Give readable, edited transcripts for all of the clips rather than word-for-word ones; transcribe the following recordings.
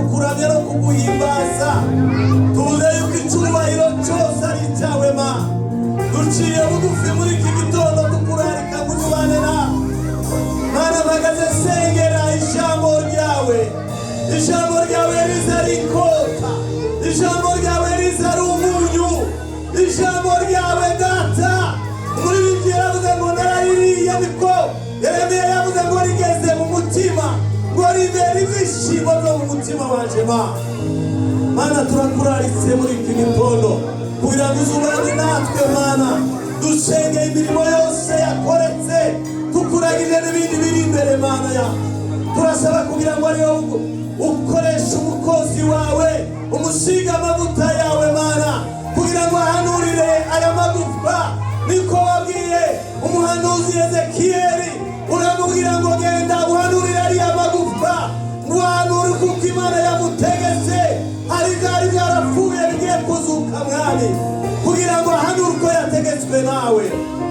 kukuramya no kuguhimbaza tuvuze yuko icyubahiro cyose ari icyawe Mana duciye bugufi muri iki gitondo tukurarika kuzubanira Mana mpagaze sengera ijambo ryawe riza rikota ijambo ryawe riza rumunyu ijambo ryawe data muri bibiliya yavuze ngo naraririye niko Yeremiya yavuze ngo rigeze mu mutima ngo ribera ibyishimo byo mu mutima wanje Mana turakuraritse muri iki gitondo kugira ngo uzubane natwe Mana dusenge imirimo yose yakoretse tukuragije n'ibindi biri imbere Mana ya turasaba kugira ngo ariyo ukoresha umukozi wawe umusiga amavuta yawe Mana kugira ngo ahanurire aya magufa niko wabwiye umuhanuzi Ezekiyeli uramubwira ngo genda uhanurire ariya magufa muhanure kuko Imana yamutegetse hari byari byarapfuye bigiye kuzuka Mwami kugira ngo ahanure uko yategetswe nawe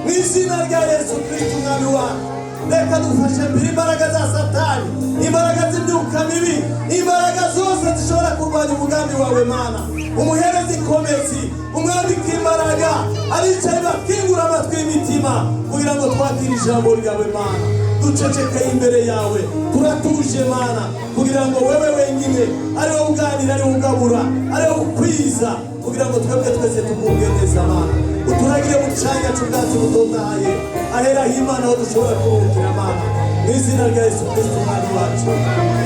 mu izina rya Yesu Kristo Umwami wacu reka dufashe mbere imbaraga za Satani imbaraga z'imyuka mibi imbaraga zose zishobora kurwanya umugambi wawe Mana umuherezi ikomezi umwambika imbaraga abicaye bakingura amatwi y'imitima kugira ngo twakire ijambo ryawe Mana ducecekeye imbere yawe turatuje Mana kugira ngo wewe wenyine ari wowe uganira ari wowe ugabura ari wowe ukwiza kugira ngo twebwe twese tukumve neza Mana uturagire mu cyanya cy'ubwatsi butotahaye ahera h'Imana aho dushobora kuruhukira Mana mu izina rya Yesu Kristo Umwami wacu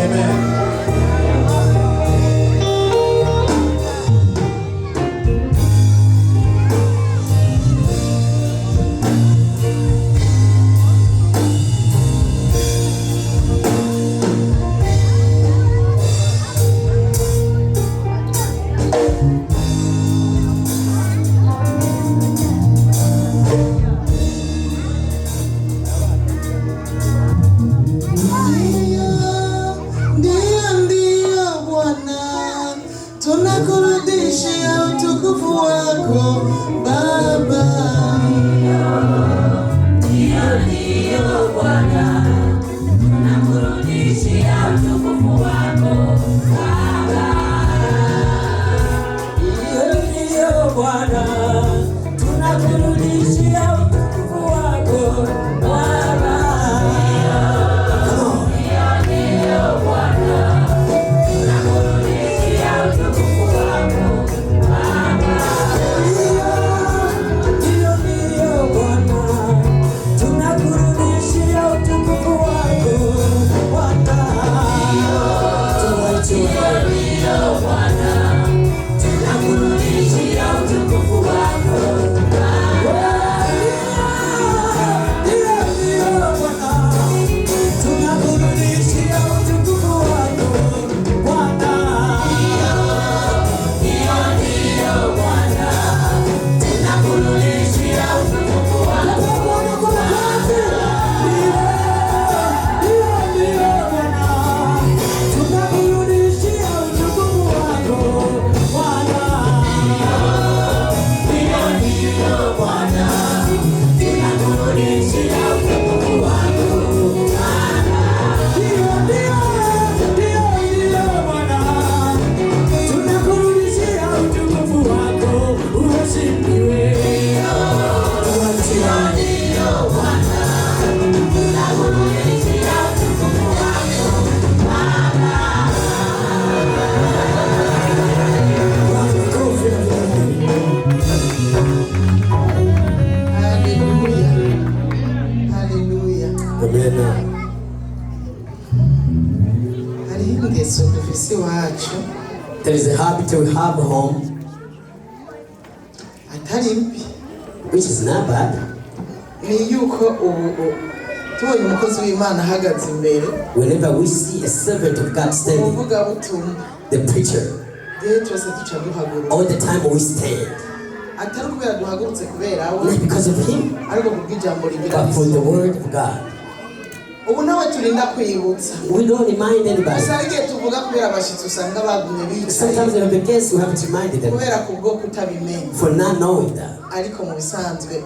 amen. There is a habit we have at home, which is not bad. Whenever we see a servant of God standing, the preacher, all the time we stand. Not because of him, but for the word of God. ubu nawe turinda kwibutsa. We don't remind anybody. Usanga tuvuga kubera abashitsi usanga bagumye bicaye. Sometimes when the guests we have to remind them. Kubera kubwo kutabimenya. For not knowing that. Ariko mu bisanzwe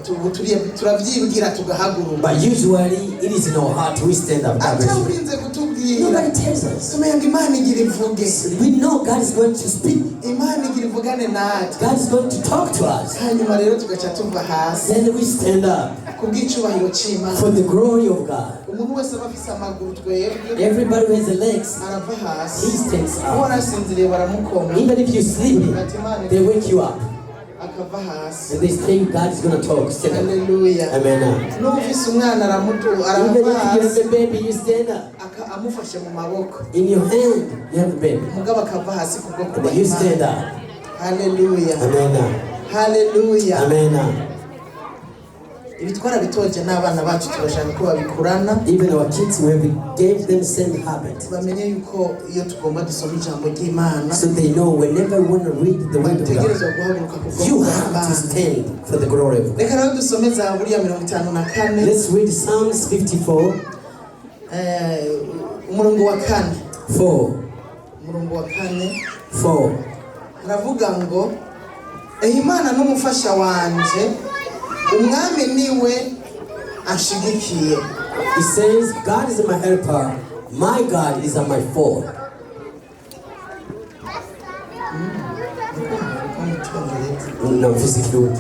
turavyibwira tugahaguruka. But usually it is in our heart we stand up. Ataburinze kutubwira. Nobody tells us. Tumenga Imana igira ivuge. We know God is going to speak. Imana igira ivugane natwe. God is going to talk to us. Hanyuma rero tugaca tuva hasi. Then we stand up. Kubw'icubahiro c'Imana. For the glory of God. Umuntu wese aba afise amaguru twebwe. Everybody who has the legs. Arava hasi. He stands up. Warasinziriye baramukoma. Even if you're sleeping, they wake you up. Akava hasi. And they say God is going to talk. Hallelujah. Amen. N'ufise umwana aramutu Even arava if you hasi. have a baby, you stand up. Amufashe mu maboko. In your hand, you have a baby. Mugabo akava hasi kubwo And kuba you stand Imana. up. Hallelujah. Amen. Hallelujah. Amen. Ibi twarabitoje n'abana bacu turashaka ko babikurana. Even our kids, we gave them same habit. Bamenye yuko iyo tugomba dusoma ijambo ry'Imana. So they know whenever we want to read the word of Bategerezwa God, guhaguruka kubwo you kuba have to Imana. stand for the glory of God. Reka rero dusome Zaburi ya 54. Let's read Psalms 54, umurongo wa 4. 4. Umurongo wa 4 4. haravuga ngo Imana n'umufasha wanje umwami niwe ashigikiye. It says, God is my helper, my God is my foe. No, physically.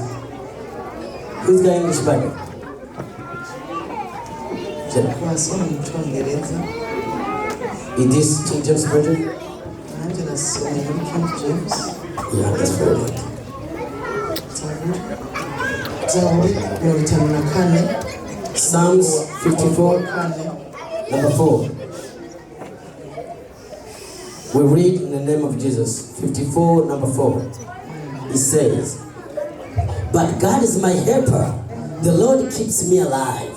Who's got English Bible? Wasoma mu Cyongereza. Is this King James Version? Nanjye nasomye muri King James. Yeah, that's very good. Zaburi 54. Psalms 54, number 4. We read in the name of Jesus. 54, number 4. It says, but God is my helper. The Lord keeps me alive.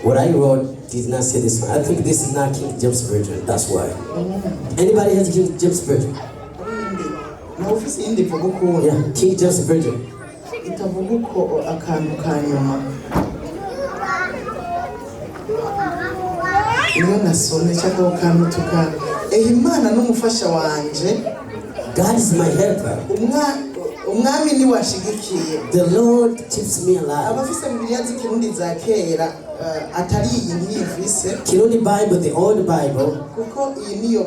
What I wrote did not say this one. I think this is not King James Version. That's why. Anybody has King James Version? Yeah, King James Version. Niyo nasomye cyangwa ukantu tukana. Imana n'umufasha wanje. God is my helper. Umwami ni washigikiye. The Lord keeps me alive. Abafise Bibiliya z'ikirundi za kera atari iyi ntiyivise. Kirundi Bible, the old Bible. Kuko iyi niyo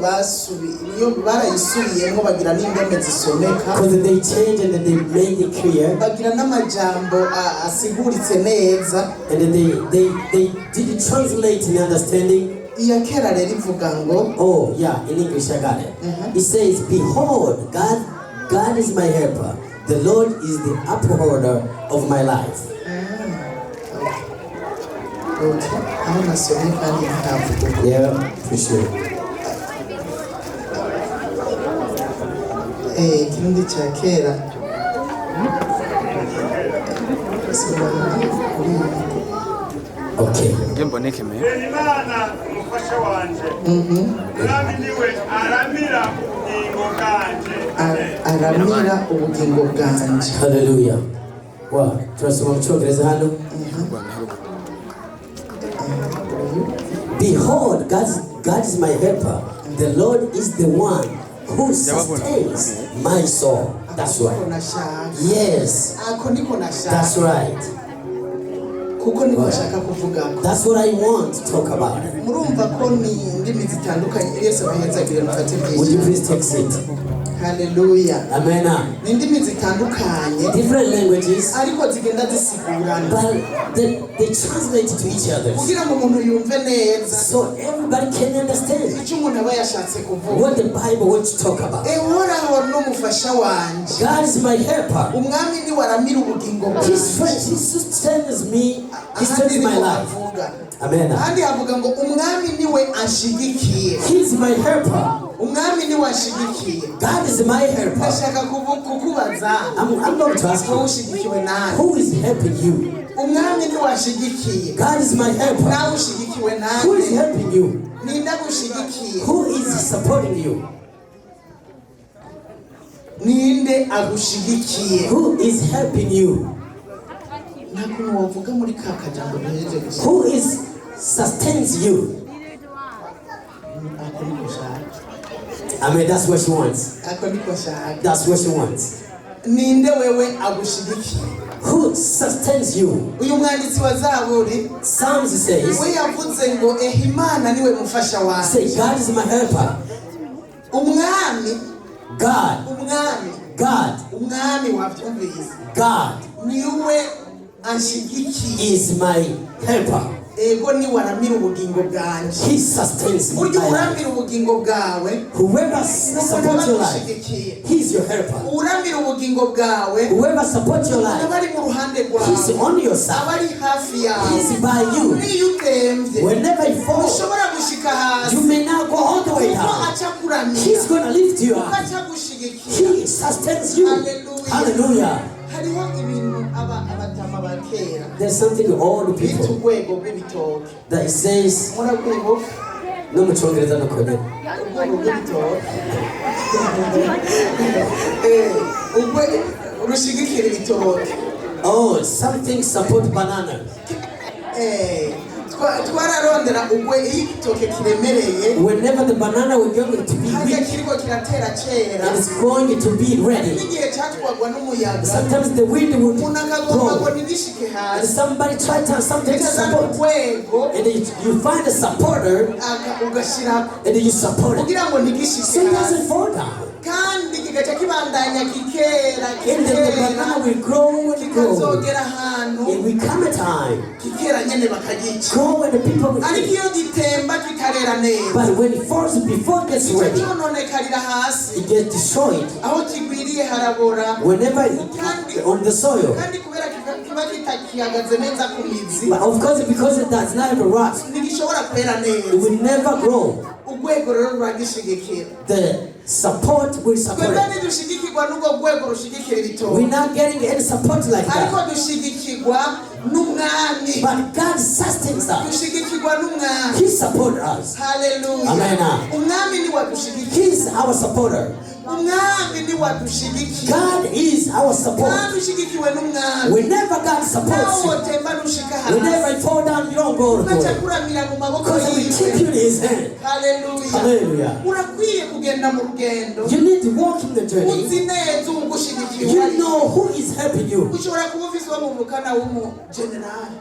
barayisubiyemo bagira n'indome zisomeka. Because they changed and they made it clear. Bagira n'amajambo asiguritse neza. And then they did translate in understanding. Iya kera rero ivuga ngo. Oh yeah, in English I got it. It says, behold, God is my helper. The Lord is the upholder of my life. Yeah, for sure. Kirundi cha kera. Okay. Imana umufasha wanje. Umwami niwe aramira ubugingo bwanje. Aramira ubugingo bwanje. Hallelujah. Wow. Turasoma mu Cyongereza hano. Behold, God is my helper. The Lord is the one who sustains my soul. That's right. Yes. That's right. That's what I want to talk about. Would you please take a seat? Hallelujah. Amen. Different languages, but they translate to each other. So everybody can understand what the Bible wants to talk about. God is my helper. He sustains me. He sustains my life. Amen. He's my helper. God is my helper. I'm going to ask you, who is helping you? God is my helper. Who is helping you? Who is supporting you? Who is helping you? Who is sustains you? I mean, that's what she wants. That's what she wants. Who sustains you? Psalms says, say, God is my helper. God. God is my helper. He sustains me. Whoever supports your life, he's your helper. Whoever supports your life, he's on your side. He's by you. Whenever you fall, you may now go all the way down. He's going to lift you up. He sustains you. Hallelujah. There's something all the people that it says no muchongereza no kone. Oh, something support banana. Whenever the banana will go to be weak, it's going to be ready. Sometimes the wind will blow, and somebody tries to something to support, and you find a supporter, and you support it, so it doesn't fall down. And then the banana will grow and grow. It will come a time grow when the people will eat. But when it falls before it gets ready, it gets destroyed. Whenever it on the soil. But of course, because it does not have a rot, it will never grow. The support will support it. We're not getting any support like that. But God sustains us. He supports us. Hallelujah. Amen. He's our supporter. God is our support. Whenever God supports you, whenever you fall down, you don't go to it. Because He keep you in His hand. Hallelujah. You need to walk in the journey. You know who is helping you.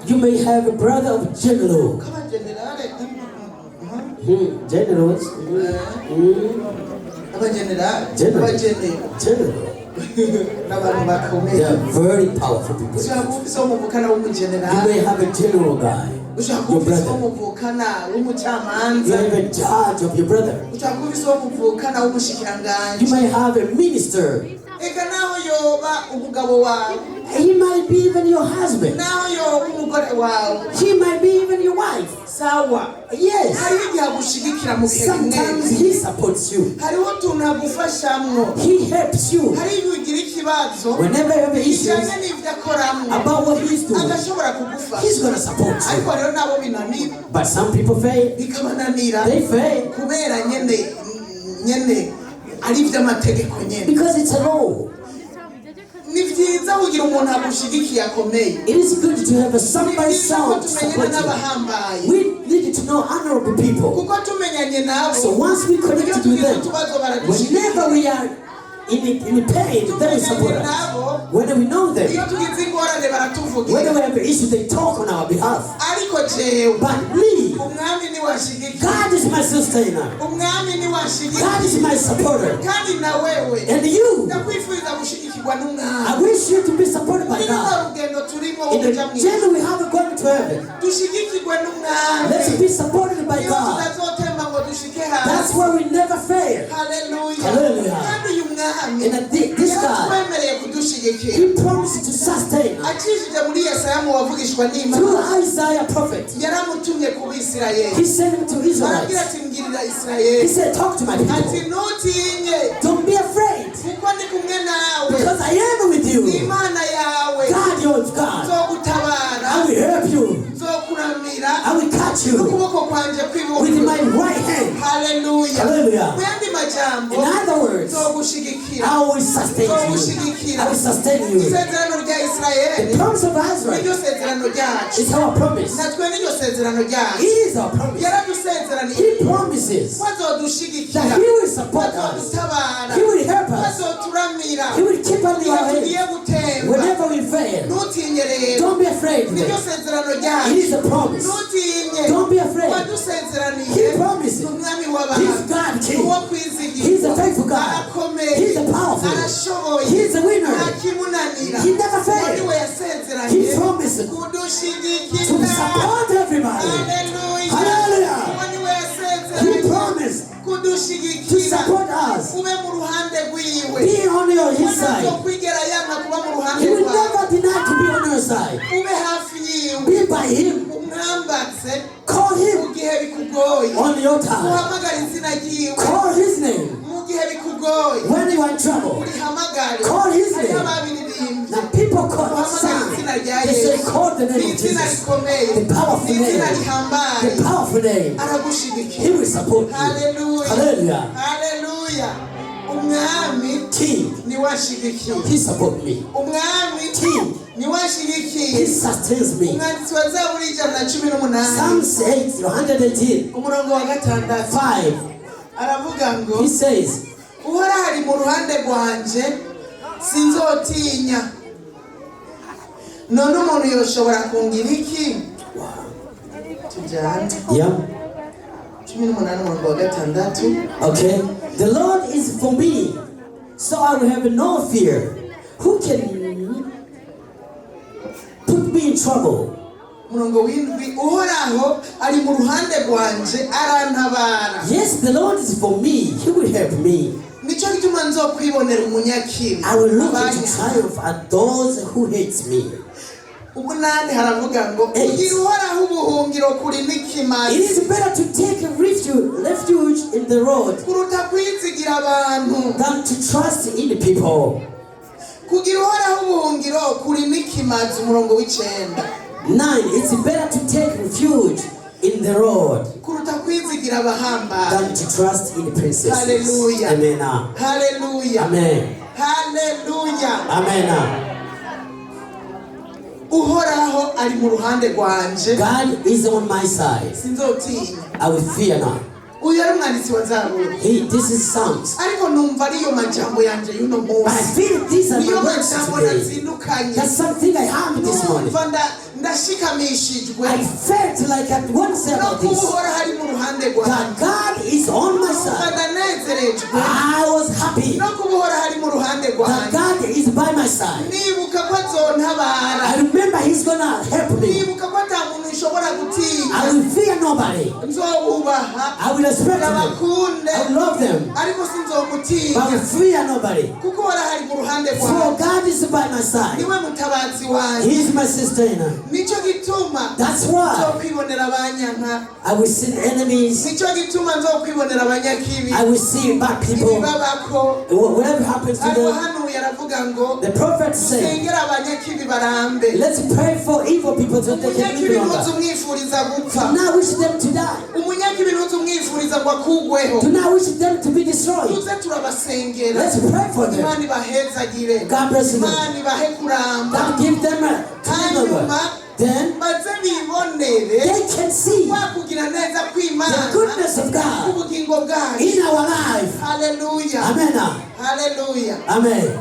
You may have a brother of general. Generals. General. They are very powerful people. You may have a general guy, your brother. You have a judge of your brother. You may have a minister. He might be even your husband. He might be even your wife. Yes. Sometimes he supports you. He helps you. Whenever you have issues about what he's doing, he's going to support you. But some people fail. They fail. Because it's a law. It is good to have somebody sound to support you. We need to know honorable people. So once we connect with them, whenever we are in pain, they will support us. When we know them, when we have an issue, they talk on our behalf. But me, God is my sustainer. God is my supporter. And you, I wish you to be supported by God. In the journey we have going to heaven, let's be supported by God. That's why we never fail. Hallelujah. And this God, He promised to sustain us. Through Isaiah prophet, He sent him to Israelites. He said, talk to my people. Don't be afraid, because I am with you. God, your God. I will help you. I will catch you with my right hand. Hallelujah. In other words, words. I will sustain you. I will sustain you. The promise of Israel is our promise. He is our promise. He promises that He will support us. He will help us. He will keep on your head whenever we fail. Don't be afraid. He is a promise. Don't be afraid. He promises. He's God King. He's a faithful God. He's a powerful. He's a winner. He never fails. He promises to support everybody. Hallelujah. He promised to support us. Be on his side. He will never deny to be on your side. Be by him. Call him on your time. Call his name. When you are in trouble, call his name. Now people call his name. They say call the name of Jesus. The powerful name. The powerful name. He will support you. Hallelujah. Hallelujah. King, he supports me. King, he sustains me. Psalms 8, 118, 5. He says, Uhora mu ruhande rwanje sinzotinya. None umuntu yoshobora kungira iki? Yeah. Okay. The Lord is for me, so I will have no fear. Who can put me in trouble? Yes, the Lord is for me. He will help me. I will look into triumph at those who hate me. It is better to take a refuge in the road than to trust in the people. 9. It's better to take refuge in the road than to trust in the princesses. Hallelujah. Amen. Hallelujah. Amen. Hallelujah. Amen. God is on my side. I will fear not. This is Psalms. But I feel these are my words today. That's something I have this morning. I felt like I want to say about this. That God is on my side. I was happy that God is by my side. I remember He's gonna help me. I will fear nobody. I will respect them. I will love them. But I will fear nobody. For God is by my side. He is my sustainer. That's why I will see enemies. I will see bad people. Whatever happens to them. The prophet said, let's pray for evil people so they can live longer. Do not wish them to die. Do not wish them to be destroyed. Let's pray for them. God bless them. God give them a time. Then they can see the goodness of God in our life. Hallelujah. Amen. Hallelujah. Amen.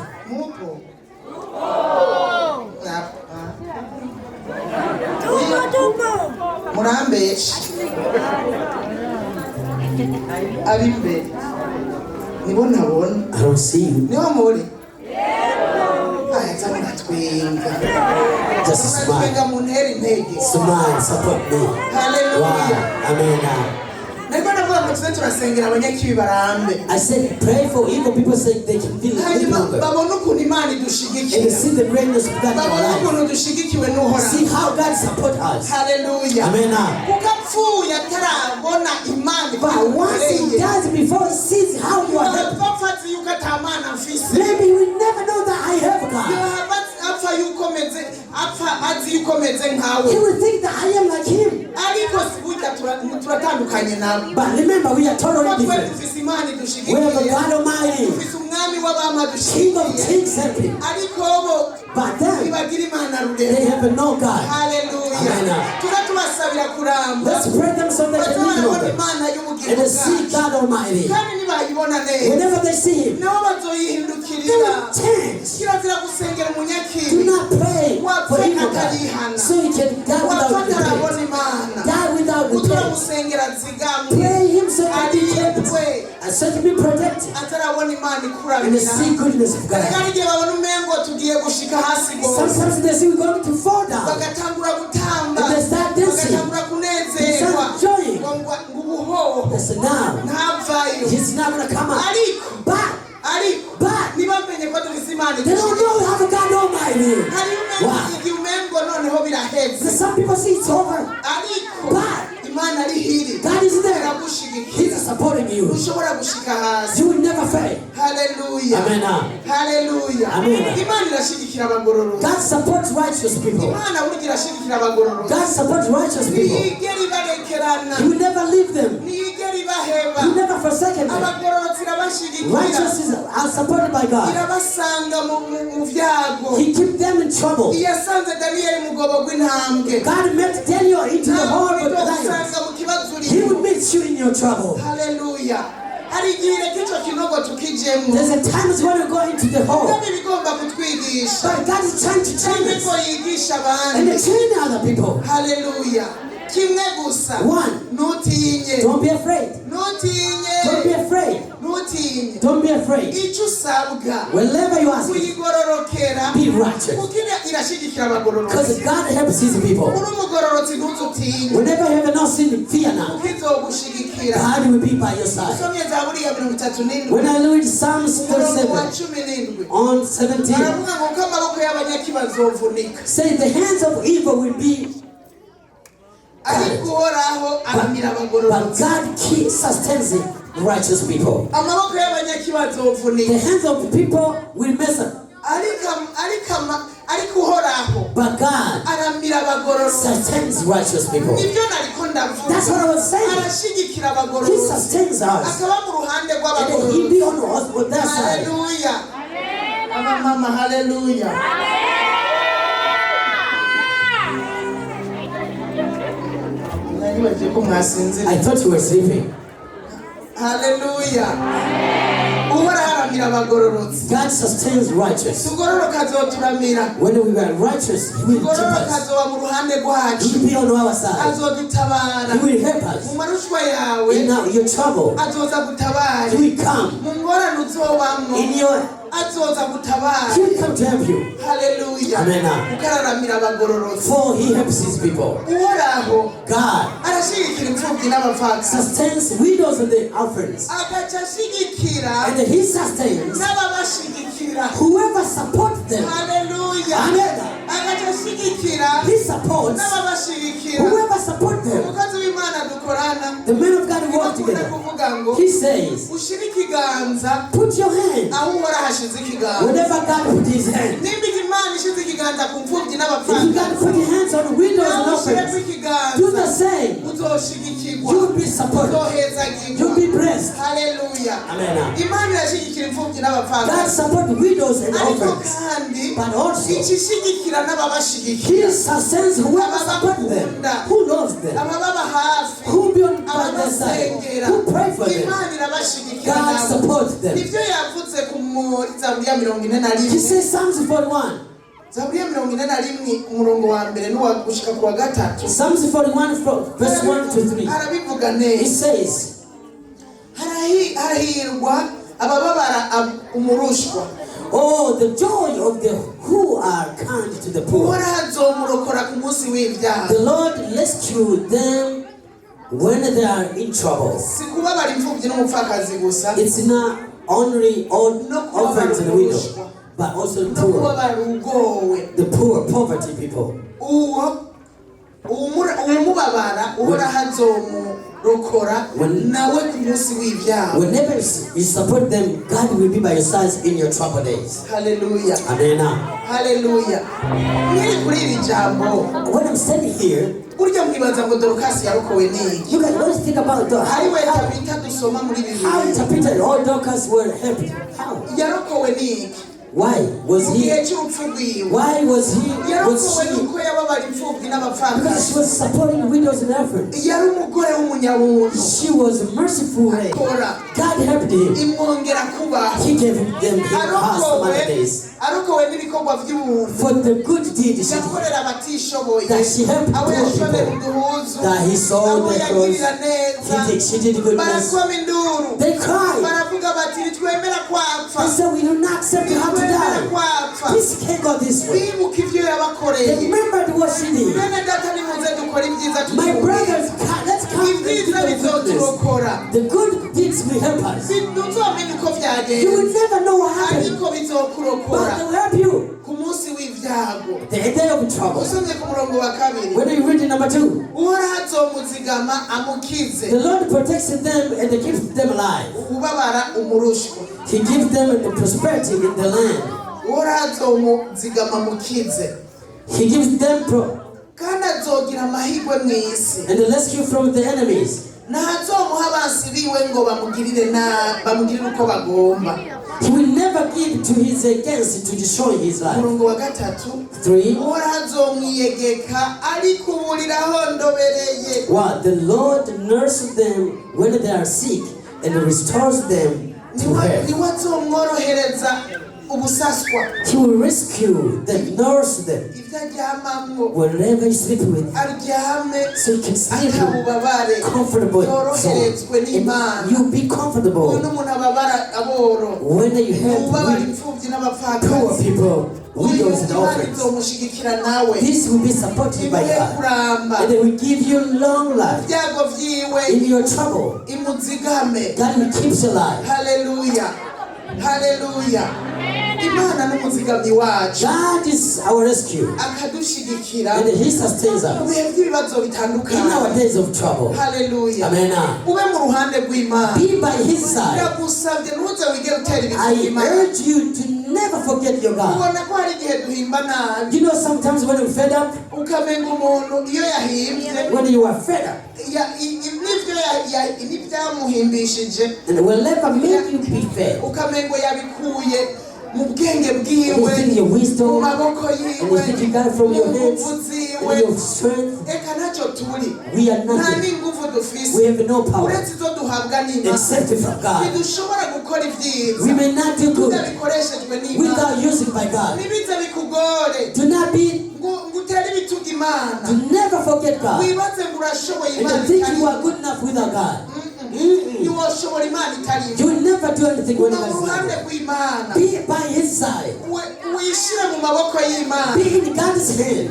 Murambesh Arimbe Nibona I don't see you. Niho muri Just smile. Smile, support me. Hallelujah. Wow. Amen. I said pray for evil people so they can feel it longer. And you see the greatness of God in our life. See how God supports us. Hallelujah. Amen. But once He does before He sees how you are helped, maybe you will never know that I have God. He will think that I am like Him. turatandukanye nabo. But remember, we are totally Kuko twe different. dufise Imana We have a idushigikiye. God Almighty, Dufise umwami w'abami King of adushigikiye. kings and kings. Ariko bo But then, ntibagira Imana they rurema. have no God. Haleluya. Amen. Tuza tubasabira kuramba. Let's pray them so they can live Bazabona longer. Imana And y'ubugingo they see bwacu. God Almighty. Kandi nibayibona neza. Whenever they see Him, nabo they bazoyihindukirira. will change. Kirazira gusengera Do umunyakibi. not pray for evil God. Atarihana. So you can die without Wafatarabona repentance. Imana. Die without Kutura repentance. musengera zigamwe. Pray Him so that He can Arindwe. and so to be protected Atarabona Imana and to ikuramira. see goodness of God. Kandi igihe babona umengo tugiye gushika hasi gose. Sometimes they see we're going to fall down. Bagatangura gutamba. And they start dancing. Bagatangura They kunezerwa. start enjoying. Ngo ubuhoho They say now, ntavayo. He's not going to come out. Ariko But ntibamenye ko dufise Imana they don't know we have a God Almighty. hari umengo Wow. igihe umengo noneho biraheze. So some people see it's over. Ariko But Imana ari hiri. God is there. Iragushigikira. He's supporting you. Ushobora gushika hasi. You will never fail. Haleluya. Amen. Haleluya. Amen. Imana irashigikira abagororotsi. God supports righteous people. Imana burya irashigikira abagororotsi. God supports righteous people. Ntiyigera ibarekerana. He will never leave them. Ntiyigera ibaheba. He will never forsake them. Abagororotsi irabashigikira. Righteous are supported by God. Irabasanga mu vyago. He keeps them in trouble. Yasanze Daniel mu gobo gw'intambwe. God met Daniel into the hall of the lions. Usanga mu kibazo He urimo. will meet you in your trouble. Haleluya. Hari igihe k'ico kinogo tukijemo. There's a time when you go into the hall. Kandi bigomba kutwigisha. But God is trying to train Niko us yigisha and abandi. to train other people. Haleluya. Kimwe gusa. One, Ntutinye. don't be afraid. Ntutinye. Don't be afraid. Ntutinye. Don't be afraid. Icyo usabwa. Whenever you ask, Kuyigororokera. be righteous. Kuko irashigikira abagororotsi. Because God helps His people. Uri umugororotsi ntuzutinye. Whenever you have no sin, fear not. Kuko izogushigikira. God will be by your side. Usomye Zaburi ya 37. When I read Psalms Umurongo wa 37 17. on 17, Baravuga ngo ko amaboko y'abanyakibi azovunika. say the hands of evil will be, Ariko Uhoraho aramira but abagororotsi. God sustains the righteous people. Amaboko y'abanyakibi azovunika. The hands of the people will mess up, Ariko Uhoraho but God aramira abagororotsi. sustains righteous people. Ibyo nariko ndavuga. That's what I was saying. Arashigikira He abagororotsi. sustains us, Akaba mu ruhande and He rw'abagororotsi. be on us on that side. Haleluya. Abamama haleluya. Naribagiye ko mwasinzira. I thought you were sleeping. Haleluya. Uhoraho aramira abagororotsi. God sustains righteous. Tugororoka azoturamira. When we are righteous, He will keep Tugororoka us. azoba mu ruhande rwacu. He will be on our side. Azodutabara. He will help Mu us. marushwa yawe In your trouble, azoza gutabara. He will come. Mu ngorane uzobamwo In your, azoza gutabara. He will come to help you. Haleluya. Amen. Ukararamira abagororotsi. For He helps His people. Uhoraho God arashigikira imfubyi n'abapfakazi. sustains widows and the orphans, Agaca ashigikira and He sustains n'ababashigikira. whoever supports them. Haleluya. Amen. Agaca ashigikira He supports n'ababashigikira. whoever supports them. Umukozi w'Imana dukorana The men of God work akunda together. kuvuga ngo He says, ushire ikiganza put your hand aho Uhoraho hashize ikiganza. whenever God put His hand. Nimba Imana ishize ikiganza ku mfubyi If you n'abapfakazi, got to put your hands on the widows and nawe ushireko orphans, ikiganza do the same. uzoshigikirwa, You will be supported. uzohezagirwa. You will be blessed. Haleluya. Amen. Imana irashigikira imfubyi God n'abapfakazi, supports widows and ariko orphans, kandi but also ikishigikira He n'ababashigikira, sustains whoever supports them, who loves them, abababa hafi, who be on by their side, ababasengera. who pray for them. Imana irabashigikira God nabo. supports them. Nibyo yavuze ku muri Zaburi ya 41. He says Psalms 41. Zaburi ya 41 umurongo wa mbere n'uwa gushika ku wa gatatu. Psalms 41 from verse 1 to 3. Arabivuga He neza. says, Harahirwa abababara umurushwa. oh, the joy of the who are kind to the poor. Uhoraho azomurokora ku munsi w'ibyaha. The Lord rescued them when they are in trouble. Si kubabara imfubyi n'umupfakazi gusa, It's not only orphans and widows, but also no poor. kubabara ugowe. The poor, poverty people. Uwo umubabara uhora hazomurokora nawe ku munsi w'ibyaha. Whenever you support them, God will be by your side in your trouble days. Hallelujah. Amen. Hallelujah. Mwiri kuri iri jambo. When I'm standing here, burya mwibaza ngo Dorukasi yarokowe n'iki? you can always think about hariwe tabita dusoma muri how Bibiliya. Peter all Dorcas were helped. How? Yarokowe n'iki? Why was he? Why was he? Was she? Because she was supporting widows and orphans. She was merciful. God helped him. He gave them his past days. For the good deed that she helped poor people, that he saw the clothes, she did goodness. They cried. They said, we do not accept you have to die. This can't go this way. They remembered what she did. My brothers, let's come and do the goodness. The good deeds will help us. You will never know what happened, but they will help you. The day of trouble. When you read in number 2, the Lord protects them and He keeps them alive. He gives them the prosperity in the land. He gives them and the rescue from the enemies. He will never give to his against to destroy his life. 3. What? The Lord nurses them when they are sick and restores them to health. He will rescue them, nurse them, wherever you sleep with, so you can sleep comfortable. So you'll be comfortable when you help poor people, widows and orphans. This will be supported by God, and they will give you long life. In your trouble, God will keep you alive. Hallelujah. Hallelujah. God is our rescue, and He sustains us in our days of trouble. Hallelujah. Amen. Be by His side. I urge you to never forget your God. You know, sometimes when you're fed up, when you are fed up, and will never make you be fed. You think your wisdom, and you think you got it from your hands, and your strength. We are nothing. We have no power except from God. We may not do good without using by God. Do not be. To never forget God. And to think you are good enough without God. You will never do anything when God is not. Be by His side. Be in God's hand.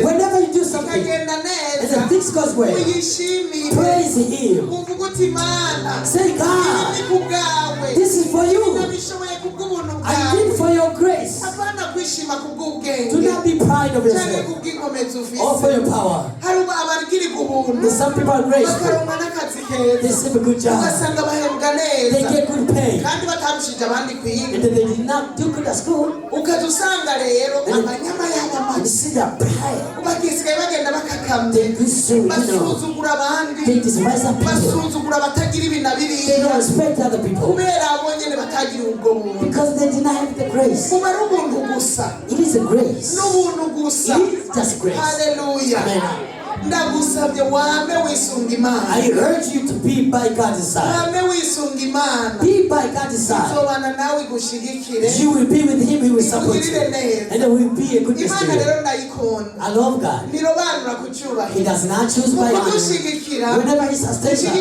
Whenever you do something and the things goes well, praise Him. Say, God, this is for you. I did for your grace. Do not be proud of yourself or for your power. Some people are grateful. They serve a good job. They get good pay. And they did not do good at school. And you see that pride. They they despise other people. They don't respect other people. Because they did not have the grace. It is a grace. It is just grace. Hallelujah. Amen. I urge you to be by God's side. Be by God's side. You will be with Him, He will support you. And there will be a good experience. I love God. He does not choose by honor. Whenever He sustains us.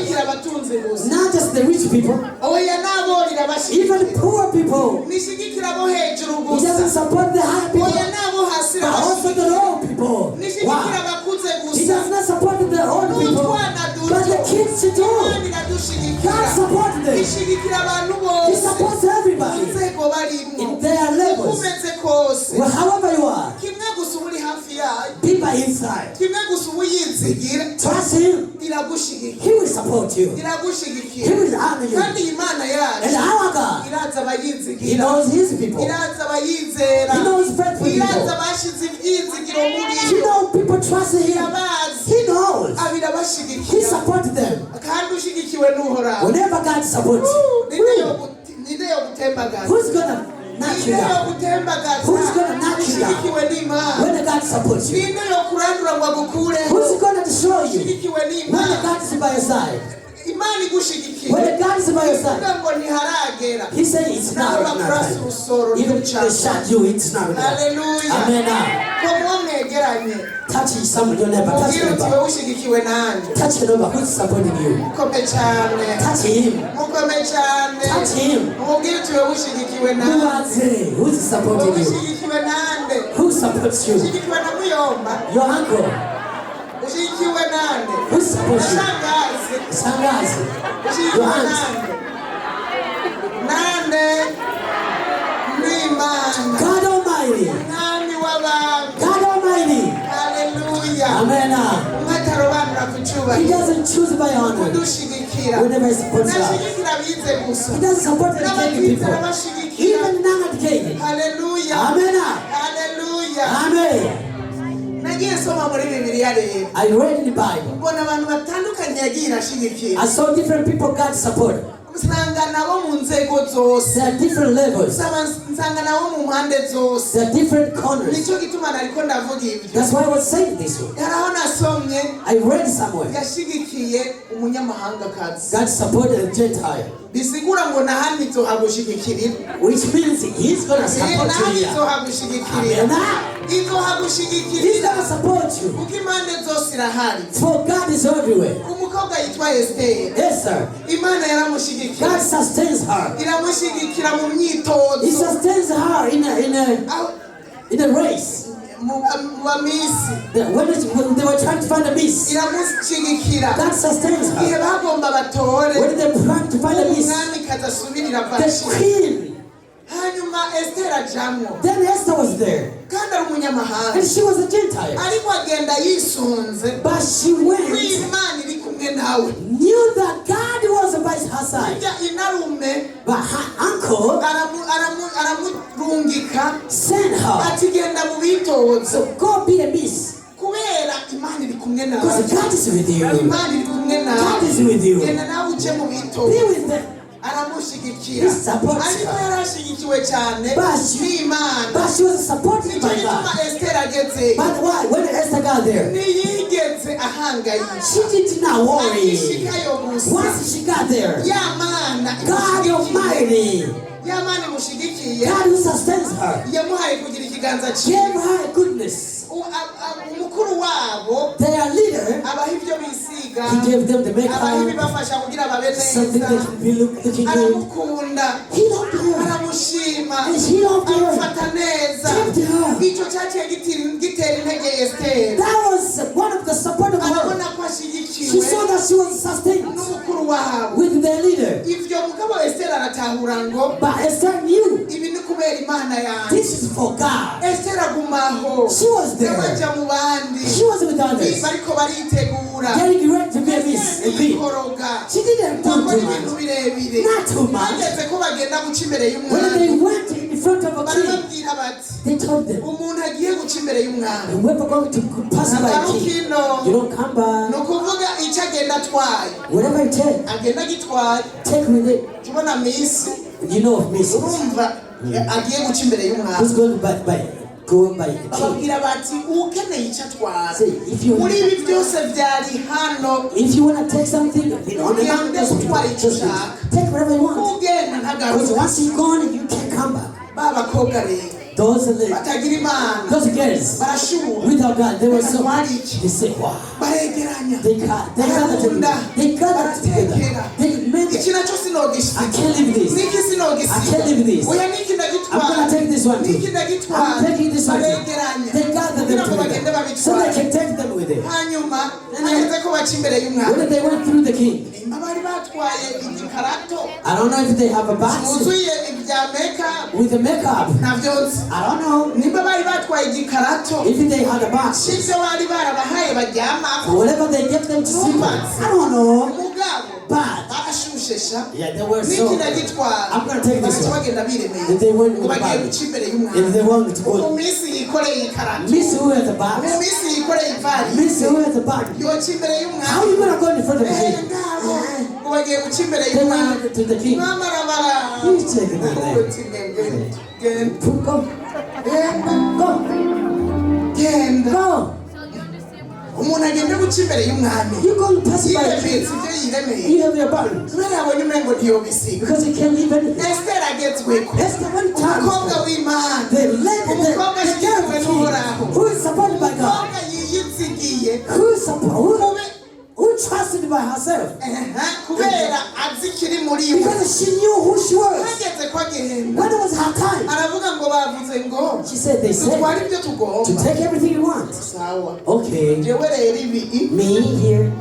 Not just the rich people. Even poor people. He doesn't support the high people. But also the low people. Wow. He does not support the old people, but the kids do. God supports them. He supports everybody in their levels. Well, however you are, be by His side. him, iragushigikira he will support you. He iragushigikira will honor you. kandi imana And yacu our God, iraza he abayizigira knows his people. iraza abayizera He knows faithful people. iraza abashize ibyizigiro muri He yo knows people trust him. irabazi He knows. He abirabashigikira supports them. kandi ushigikiwe n'uhoraho Whenever God supports you, ninde yo gutembagaza who's gonna knock you ninde yo down? gutembagaza Who's gonna knock you down? ushigikiwe n'imana When God supports you, ninde yo kurandura ngo agukureho who's gonna destroy you? ushigikiwe When n'imana God is by your side, imana igushigikiye when God is by your side, kuvuga ngo ntiharagera He said it's not naho bakurasa time. urusoro Even if they shot you, it's not enough. haleluya Amen. ko muba mwegeranye Touch some of your neighbor. Touch mubwire your uti neighbor. wowe ushigikiwe nande Touch your neighbor. Who's supporting you? mukome cyane Touch him. mukome cyane Touch him. mubwire uti wowe ushigikiwe Who nande was it? Who's wowe supporting you? ushigikiwe nande Who supports you? ushigikiwe na muyomba Your uncle. ushigikiwe nande Who supports you? shangazi Shangazi. ushigikiwe Your aunt. nande n'imana God Almighty. mwami w'abantu God Almighty. haleluya Amen. umwe atarobanura ku He cyubahiro doesn't choose by honor. kudushigikira Whenever he supports us. ntashigikira abize gusa He doesn't support educated n'abatize people. arabashigikira Even non-educated. haleluya Amen. haleluya Amen. nagiye soma muri bibiliya rero I read in the Bible. mbona abantu batandukanye yagiye irashigikira I saw different people God support. nsanga nabo mu nzego zose There are different levels. nsanga nabo mu mpande zose There are different corners. nicyo gituma nariko ndavuga ibyo That's why I was saying this one. hari aho nasomye I read somewhere. yashigikiye umunyamahangakazi God supported a Gentile. bisigura ngo nahandi izohagushigikirira Which means he's gonna support you nahandi here. izohagushigikirira Amen. izohagushigikirira He's gonna support you. kuko impande zose irahari For God is everywhere. umukobwa yitwa esiteri Yes, sir. imana yaramushigikira God sustains her. iramushigikira mu He myitozo sustains her in aho- a race. mu bamisi When they were trying to find a miss, iramushigikira God sustains igihe her. bagomba batore When they tried to find a miss, umwami kazasubirira the vashi queen, hanyuma esiteri ajamwo then Esther was there. kandi ari umunyamahanga And she was a Gentile. ariko agenda yisunze But she went, imana iri kumwe nawe knew that God was by her side. ijya inarume But her uncle aramurungika sent her ati genda mu bitozo to go be a miss. kubera imana iri kumwe nawe Because God is with you. imana iri kumwe nawe God is with you. genda nawe uje mu Be bitozo with them. aramushyigikira He supports ariko her. yarashyigikiwe cyane But she- n'imana But she was supported nicyo by gituma God. esiteri ageze But why? When Esther got there, ntiyigeze ahangayika she did not worry. agishikayo gusa Once she got there, ya mana God imushyigikiye Almighty, ya mana imushyigikiye God who sustains her, yamuhaye kugira ikiganza gave cyiza her goodness. umukuru wabo Their leader, abaha ibyo bisiga he gave them the abaha makeup, ibibafasha kugira babe something neza that can be looking good. aramukunda He loved her. aramushima And she loved her. amufata neza Kept her. icyo cyaciye gitera intege esiteri That was one of the support of her. arabona ko She ashyigikiwe saw that she was sustained n'umukuru wabo with their leader. ibyo mugabo esiteri aratahura ngo But Esther knew ibi ni kubera imana yanjye this is for God. esiteri agumaho She was there. n'abajya mu bandi She was with others, bariko baritegura getting ready to be a miss. A queen. ikoroga She didn't do bakora too ibintu much. birebire Not too much. bageze ko bagenda guca imbere When y'umwami they went in front of a king, barababwira bati they told them, umuntu agiye guca imbere y'umwami when we're going to pass by a agaruka king, ino you don't come ni by. ukuvuga icyo agenda atwaye Whatever you take, agenda agitwaye take with it. tubona misi You know of misses. urumva agiye guca imbere y'umwami Who's going to go by a king? bababwira bati ukeneye icyo atwara Say, if you muri ibi byose byari hano if you want to take something on the mountain, just take whatever you want. ugenda Because ntagaruka once you're gone, you can't come back. ba bakobwa rero batagira imana Those girls, barashuha without God, they were so. batwara iki They say, wow. baregeranya They gathered together. They gathered together. They made iki it. nacyo sinogishya I can't leave this. niki I can't sinogisiga leave this. oya niki I'm ndagitwara gonna take this one niki too. ndagitwara I'm taking this one too. baregeranya They gathered them kugira ngo bagende together so they babitware can take them with there. hanyuma nageze ko baca imbere y'umwami. When they went through the king, bari batwaye igikarato I don't know if they have a box cyuzuye ibya makeup with the makeup. navyose. I don't know nimba bari batwaye igikarato if they had a box. cy'ivyo bari barabahaye baryamako. Whatever they get them to sleep on. I don't know. Mugabo But barashushesha. yeah, they were so. Niki nagitwara. I'm gonna take this bagaca one. bagenda biremeye. And they went with ngo the bagiye Bible. guca imbere y'umwami. And they wanted to mu go. minsi yikoreye ikarato. Miss who has a box? mu minsi yikoreye ivari. Miss who has a box? yoca imbere How are you y'umwami. gonna go in front of the king? ngo bagiye guca imbere They y'umwami. went to the king. umwami arabara. He's taking that there. Go. Genda. Go. umuntu agenda guca imbere y'umwami. You go and pass by the yiremeye king. sibyo yiremeye. You have your balance. kubera yabonye umengo ntiyobisiga. Because you can't leave anything. Esther agezweko. Esther one umukobwa time. w'imana. They led the umukobwa ashyigikiwe n'uhoraho. who is supported by God. umukobwa yiyitsigiye. Who trusted by herself. kubera azi ikiri muri we. Because she knew who she was. hageze ko agenda. When it was her time, aravuga ngo bavuze ngo she said they said dutware ibyo to tugomba. take everything you want. sawa. Okay. jewe rero ibi Me here.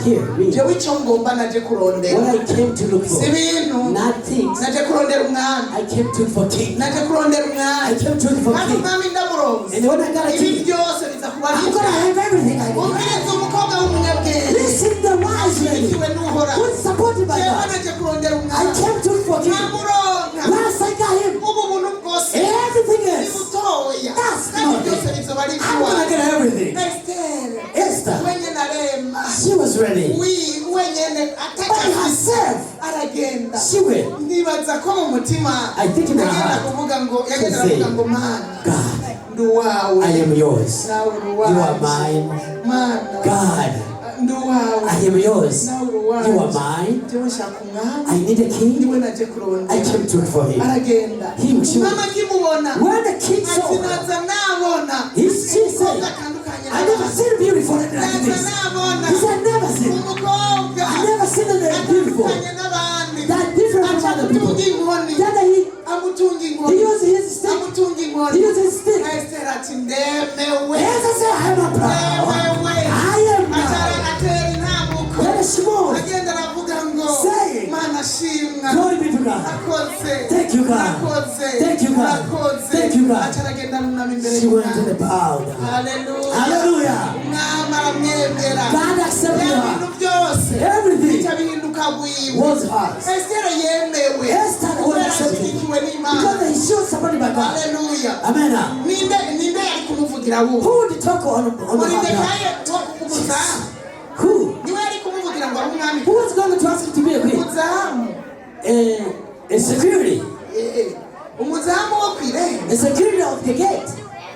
Here. Me. jewe icyo ngomba naje kurondera. What I came to look for. si ibintu. Not things. naje kurondera umwami. I came to for king. naje kurondera I umwami. came to for kandi king. umwami ndamuronse. And when I got a ibi king, byose biza kuba I'm gonna have everything I need. umwiriza umukobwa w'umunyabwenge. Listen, the wise lady ashyigikiwe n'uhoraho. who is supported by jewe God. naje kurondera I umwami. came to for king. namuronka. Once I got him, ubu buntu bwose everything else, bimutoya. That's kandi not byose it. bizoba ari I'm gonna iby'iwawe. get everything. Esther. Esther, wenyine arema. she was ready. wenyine By ataka herself, aragenda. she went. nibaza ko mu mutima I think in her yagenda heart, kuvuga ngo she yagenda said, aravuga ngo mana God, ndi uwawe. I am yours. nawe uri You are uwawe. mine. mana God, ndi uwawe. I am yours. nawe uri uwawe. You are mine. jewe nshaka umwami. I need a king. niwe naje I kurondera. came to for him. aragenda. She mama akimubona When the king saw ati her, naza nabona she said, atandukanye I never seen beautiful like naza this. nabona He said, never seen. umukobwa I never seen them beautiful. atandukanye n'abandi. That different from other people. amutunga inkoni. Then amutunga he inkoni. used his stick. amutunga He inkoni. used his stick. Esther ati ndemewe. Yes, I said, I am a proud. I am proud. atera intambuko. Then she moved. agenda aravuga ngo Say. mana shimwa. Glory be to God. akoze. Thank you, God. akoze. Thank you, God. akoze. Thank you, God. aca aragenda arunama imbere She went to y'umwami. the bow. Hallelujah. Hallelujah. umwami aramwemera. God accepted ibintu her. byose Everything bica bihinduka bwiwe. was hers. Esther yemewe. Esther was kubera accepted. ashyigikiwe n'Imana. Because she was supported by God. Hallelujah. Amen. ninde yari kumuvugira Who wuwo? would talk on her behalf? Moridekayi wo umuzamu. Who? niwe yari kumuvugira ngo abe umwami. Who was going to ask you to be a queen? umuzamu. A security. umuzamu wo ku irembo A security of the gate.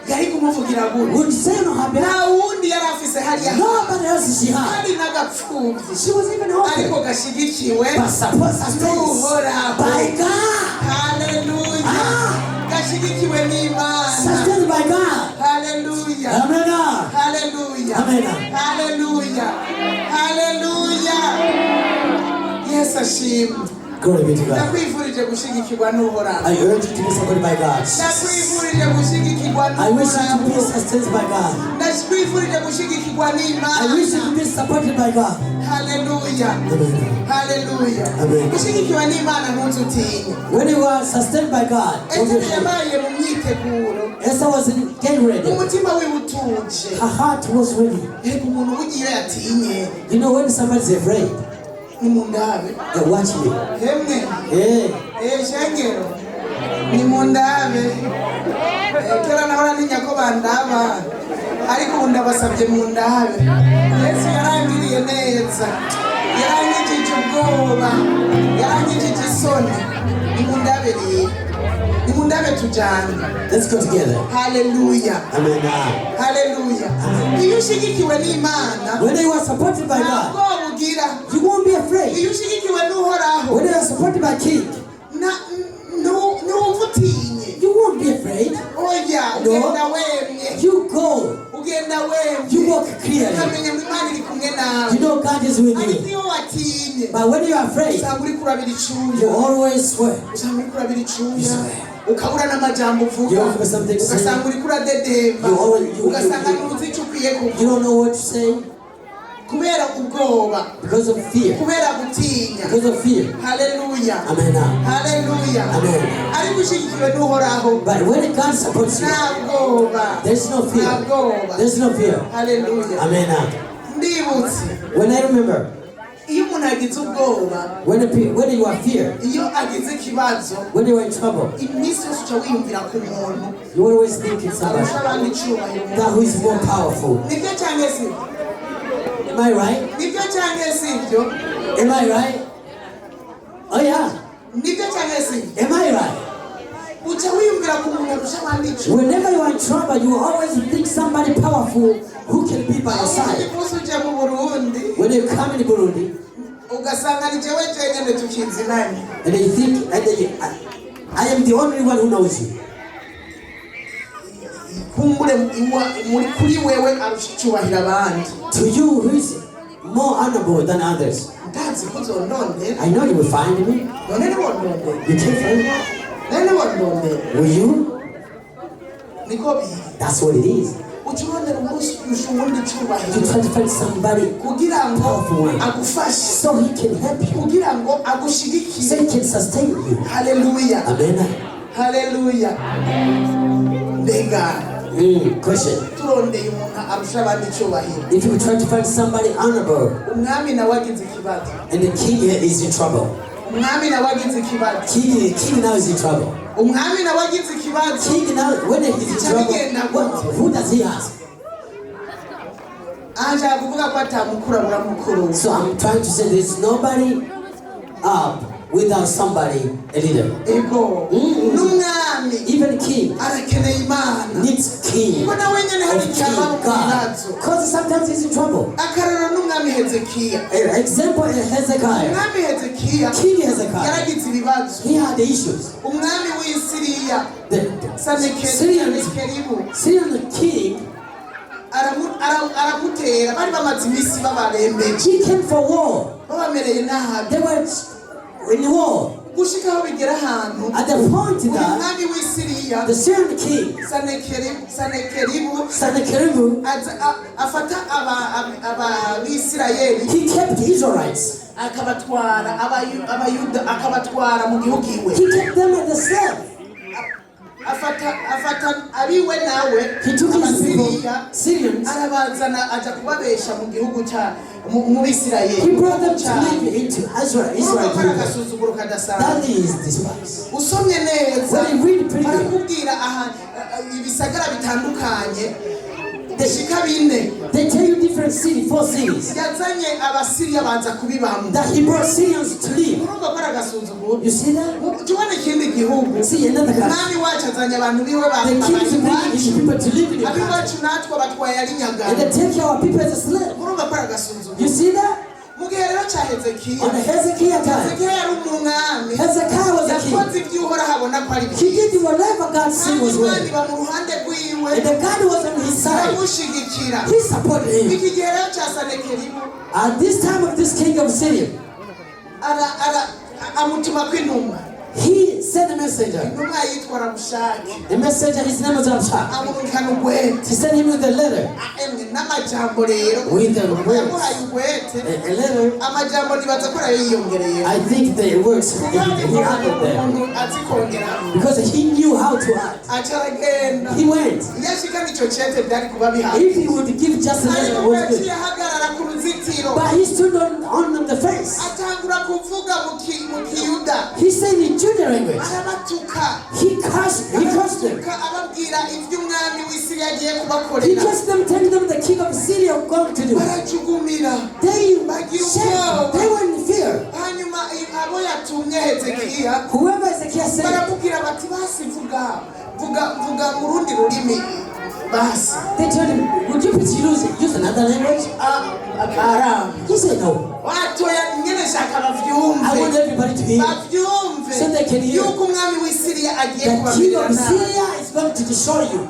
yari kumuvugira wuwo. Would say on her behalf. nta wundi yari afise hariya. Nobody else she had. hari n'agapfubyi. She was even ariko open. gashyigikiwe But supposed to n'uhoraho. by God. Hallelujah. gashyigikiwe n'Imana. Sustained by God. Hallelujah. Amen. Hallelujah. Amen. Hallelujah. Hallelujah. Yes, ashimwe. Glory be to God. ndakwifurije gushigikirwa n'uhoraho. I urge you to be supported by God. ndakwifurije gushigikirwa I wish you to be n'uhoraho. sustained by God. ndakwifurije gushigikirwa I wish you n'Imana. to be supported by God. Hallelujah. Amen. Hallelujah. Amen. gushigikirwa n'Imana ntuzutinye. When you are sustained by God, Esther yabaye mu myiteguro. Esther was getting ready. umutima wiwe utuje. Her heart was ready. yego umuntu ugiye yatinye. You know when somebody's afraid, nimundabe. they watch me. hemwe. Yeah. shengero. nimundabe. kera nahora ntinya ko bandaba. ariko ubu ndabasabye mundabe. yesu yarangiriye neza. yarangijije ubwoba. yarangijije isoni. nimundabe rero. nimundabe tujyane. Let's go together. Hallelujah. Amen. Hallelujah. iyo ushigikiwe n'Imana When you are supported by ntabwo God, bugira. you won't be afraid. iyo ushigikiwe n'uhoraho When you are supported by King, ntuwumva utinye. you won't be afraid. oya ugenda wemye. You go. ugenda wemye. You walk clearly. ukamenya ngo Imana iri kumwe nawe. You know God is with ariko you. iyo watinye But when you are afraid, usanga uri kurabira you icuya. always swear. usanga uri kurabira icuya. You swear. ukabura n'amajambo uvuga. You have something to say. ugasanga uri kuradedemba. You always- you- ugasanga ntuzi icyo ukwiye kuvuga. You don't know what to say kubera ubwoba. because of fear. kubera gutinya. Because of fear. Hallelujah. Amen. Hallelujah. Amen. ariko ushigikiwe n'uhoraho. But when God supports you, nta bwoba. there's no fear. nta bwoba. There's no fear. Hallelujah. Amen. ndibutse When I remember, iyo umuntu agize ubwoba, when you are fear, iyo agize ikibazo, when you are in trouble, iminsi yose uca wiyumvira ku muntu you always think it's somebody arusha abandi icyubahiro. that who is more powerful. nibyo cyangwa si byo? Am I right? nibyo cyangwa si byo? Am I right? Oh yeah. nibyo cyangwa si byo? Am I right? uca wiyumvira ku muntu arusha abandi icyubahiro. Whenever you are in trouble, you always think somebody powerful who can be by your side. umunsi uje mu Burundi When you come in Burundi, ugasanga ni jewe jenyine tukizinanye, and you think, I am the only one who knows you. kumbure muri kuri wewe arusha icyubahiro abandi. To you, who is more honorable than others. ndazi ko uzondondera. I know you will find me. none nibondondera. You can't find me. none nibondondera. Will you? niko biri. That's what it is. uca urondera umunsi uwundi You icyubahiro try to find somebody kugira ngo powerful one, agufashe, so he can help you, kugira ngo so agushigikire. he can sustain you. Haleluya. Amen. Haleluya. mbega Question. turondeye umuntu arusha abandi icyubahiro. If you try to find somebody honorable, umwami nawe agize ikibazo. and the king here is in trouble. umwami nawe agize ikibazo. King now is in trouble. umwami nawe agize ikibazo. King now, when he's in trouble, who does he ask? anje kuvuga ko atamukura buramukuru. So I'm trying to say there's nobody up without somebody, a leader. ego n'umwami Even king arakeneye Imana. needs king. ko nawe nyene hari King icyaba mu God. bibazo. Because sometimes he's in trouble. akararo n'umwami Hezekiya. Example in Hezekiah. umwami Hezekiya King Hezekiah. yaragize ibibazo. He had the issues. umwami w'Isiriya The Senakeribu Syrian king, aramutera. bari bamaze iminsi babarembeje, he came for war. babamereye nabi, They were in war. gushika aho bigera ahantu At the point uyu that mwami w'Isiriya the Syrian king, Senakeribu Sennacherib, afata abisirayeli he kept the Israelites. akabatwara abayuda akabatwara mu gihugu iwe. He kept them as a slave. afata abiwe nawe He took his people, abasiriya Syrians, arabazana aja kubabesha mu gihugu cya mu Bisirayeli. he brought them to live into Israel. Urumva ko ari People. agasuzuguro kadasanzwe. That is despised. usomye neza When you read pretty good, barakubwira ibisagara bitandukanye bishika bine they tell you different cities, 4 cities, yazanye abasiriya baza kubibamo. that he brought Syrians to live. urumva ko ari agasuzuguro. You see that? tubona ikindi gihugu, See another country. umwami wacu azanye abantu biwe The king is bringing his people to live in your country. abiwacu natwe batwaye ari And nyagano. they take care of people as a slave. urumva ko ari agasuzuguro. You see that? mu gihe rero cya Hezekiya, On the Hezekiah time, Hezekiya yari umwami, Hezekiah was a king. yakoze ibyo uhoraho abona ko ari He byiza, did whatever God said kandi was Imana right. iba mu ruhande rwiwe, And the God was on his side. iramushyigikira. He supported him. iki gihe rero cya Senakeribu At this time of this king of Syria, amutuma kw'intumwa. he sent a messenger. intumwa yitwa Rabushake, The messenger, his name was Rabshah. amurungikana ugwete. He sent him with a letter. emwe n'amajambo rero With the yamuhaye words. ugwete. A letter. amajambo nibaza ko arayo yiyongereye, I think the words he added there. umuntu azi kongera Because he knew how to act. aca aragenda. He went. iyo ashikana icyo cete byari kuba bihari, If he would give just a letter, it ariko was yaciye good. ahagarara ku ruzitiro But he stood on the face. atangura kuvuga mu Kiyuda, He said in Judah language. arabatuka He cursed them. ababwira ibyo umwami w'Isiriya agiye He kubakorera. cursed them, telling them the king of Syria was going to do. baracugumira. They Bagira shamed. ubwoba. They were in fear. hanyuma abo yatumye Hezekiya Whoever Ezekiel said, baramubwira bati basi vuga mu rundi rurimi basi. they told him, would you please use another language? Aramu He said, no. watoya nyene shaka I want bavyumve everybody to hear bavyumve so they can hear. yuko umwami w'Isiriya agiye The king kubabwira of nabi. Syria is going to destroy you.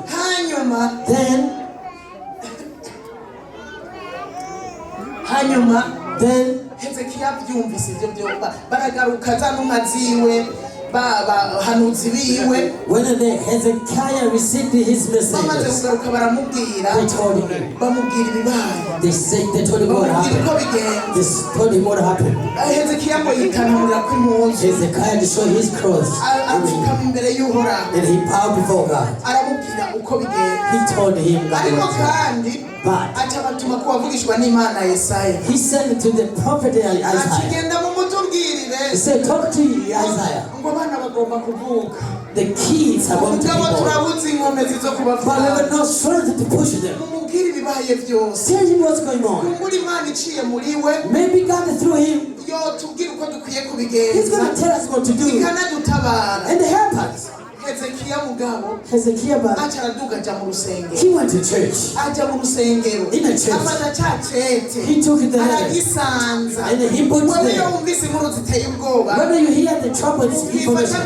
hanyuma Then Hezekiya byumvise ibyo baragaruka za ntumwa ziwe hanuzi biwe when Hezekiah received his bamaze messages, kugaruka baramubwira they told him, bamubwira ibibaye they told him what bamubwira uko happened. bigenze. They told him what happened. Hezekiya ngo yitanamurira kw'impuzu Hezekiah destroyed his clothes apfukama imbere y'uhoraho and he bowed before God. aramubwira uko bigenze. He told him God ariko was right. kandi But acabatuma kuwavugishwa n'Imana Yesaya he sent it to the prophet Isaiah. akigenda mu mutubwirire He said, talk to Isaiah. ngo abana bagomba kuvuka The kids are going to be mugabo born. turabuze inkomezi zo But we kubavura were not strength to push them. mumubwire ibibaye byose Tell him what's going on. muri Imana iciye muri we Maybe God through him, yo tubwire uko dukwiye he's kubigenza going to tell us what to do ikanadutabara. and help us. Hezekiya mugabo Hezekiah, but aca araduga aja mu rusengero he went to church. aja mu rusengero In a church. afata ca cete He took it there aragisanza and he put it wewe iyo there. wumvise inkuru ziteye ubwoba Whether you hear the trumpets information,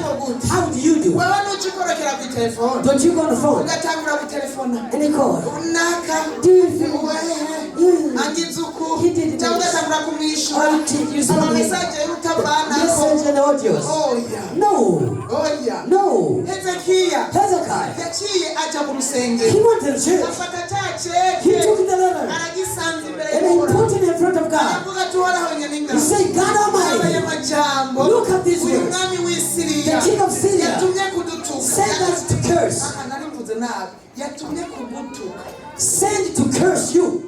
how do you do? wewe nuca ukorokera ku telefone Don't you go on the phone ugatangura gutelefona and he call? naka Do you feel? angize uku He did it. cyangwa ugatangura kumwishyura You send me amamesaje y'urutavanako message and audios. oya No, oya no. Hezekiya Hezekiah, yaciye aja mu he rusengero went to the church. afata ca He cete took the letter aragisanza imbere and he y'uhoraho put it in front of God. aravuga ati uhoraho He nyeningabo said, God aya Almighty, majambo look at these uyu words. mwami w'isiriya The king of Syria yatumye kudutuka sent us to curse. narivuze nabi yatumye kugutuka Sent to curse you.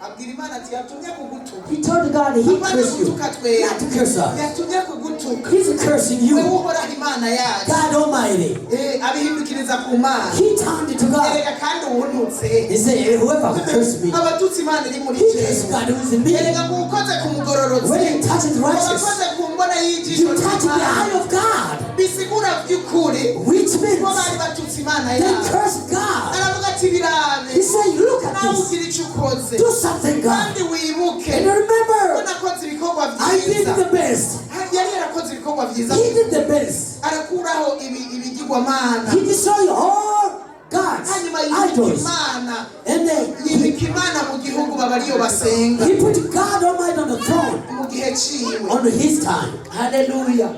abwira Imana ati yatumye kugutuka He told God he apana cursed you, kugutuka twebwe not to curse us. yatumye kugutuka He's cursing you. wewe uhoraho Imana yacu God Almighty. abihindukiriza ku Mana He turned it to God. erega kandi uwuntutse He said, whoever cursed me, abatutsi Imana iri muri he jewe cursed God who is in me. erega ngo ukoze ku mugororotsi When he touches the righteous, wakoze ku mbona y'ijisho you touch the ry'Imana eye of God, bisigura by'ukuri which means ko bari batutsi Imana they yacu cursed God. aravuga ati birabe He said, look at nawe this. ugira icyo ukoze Do something, God. kandi wibuke And ko remember, nakoze ibikorwa I did byiza the best. yari yarakoze ibikorwa byiza He did the best. arakuraho ibigirwamana He destroyed all gods, hanyuma yimika idols. Imana And then yimika Imana mu gihugu baba ariyo basenga he put God Almighty on the throne mu gihe ciwe on his time. haleluya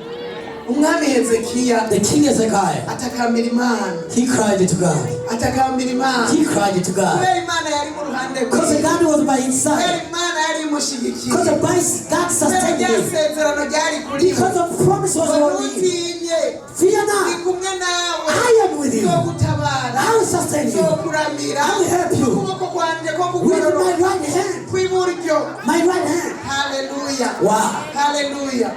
umwami Hezekiya The king Hezekiah, atakambira Imana he cried to God. atakambira Imana He cried to God. kubera Imana yari mu ruhande Because rwe God was by his kubera side. Imana yari imushyigikiye Because God kubera sustained rya him. sezerano ryari kuri we Because the promise was on him. ntutinye Fear ndi not. kumwe nawe I am with you. nzogutabara I will sustain you. nzokuramira I will help you. ukuboko kwanjye ko With my kugororoka right hand. kw'iburyo My right hand. haleluya Wow. haleluya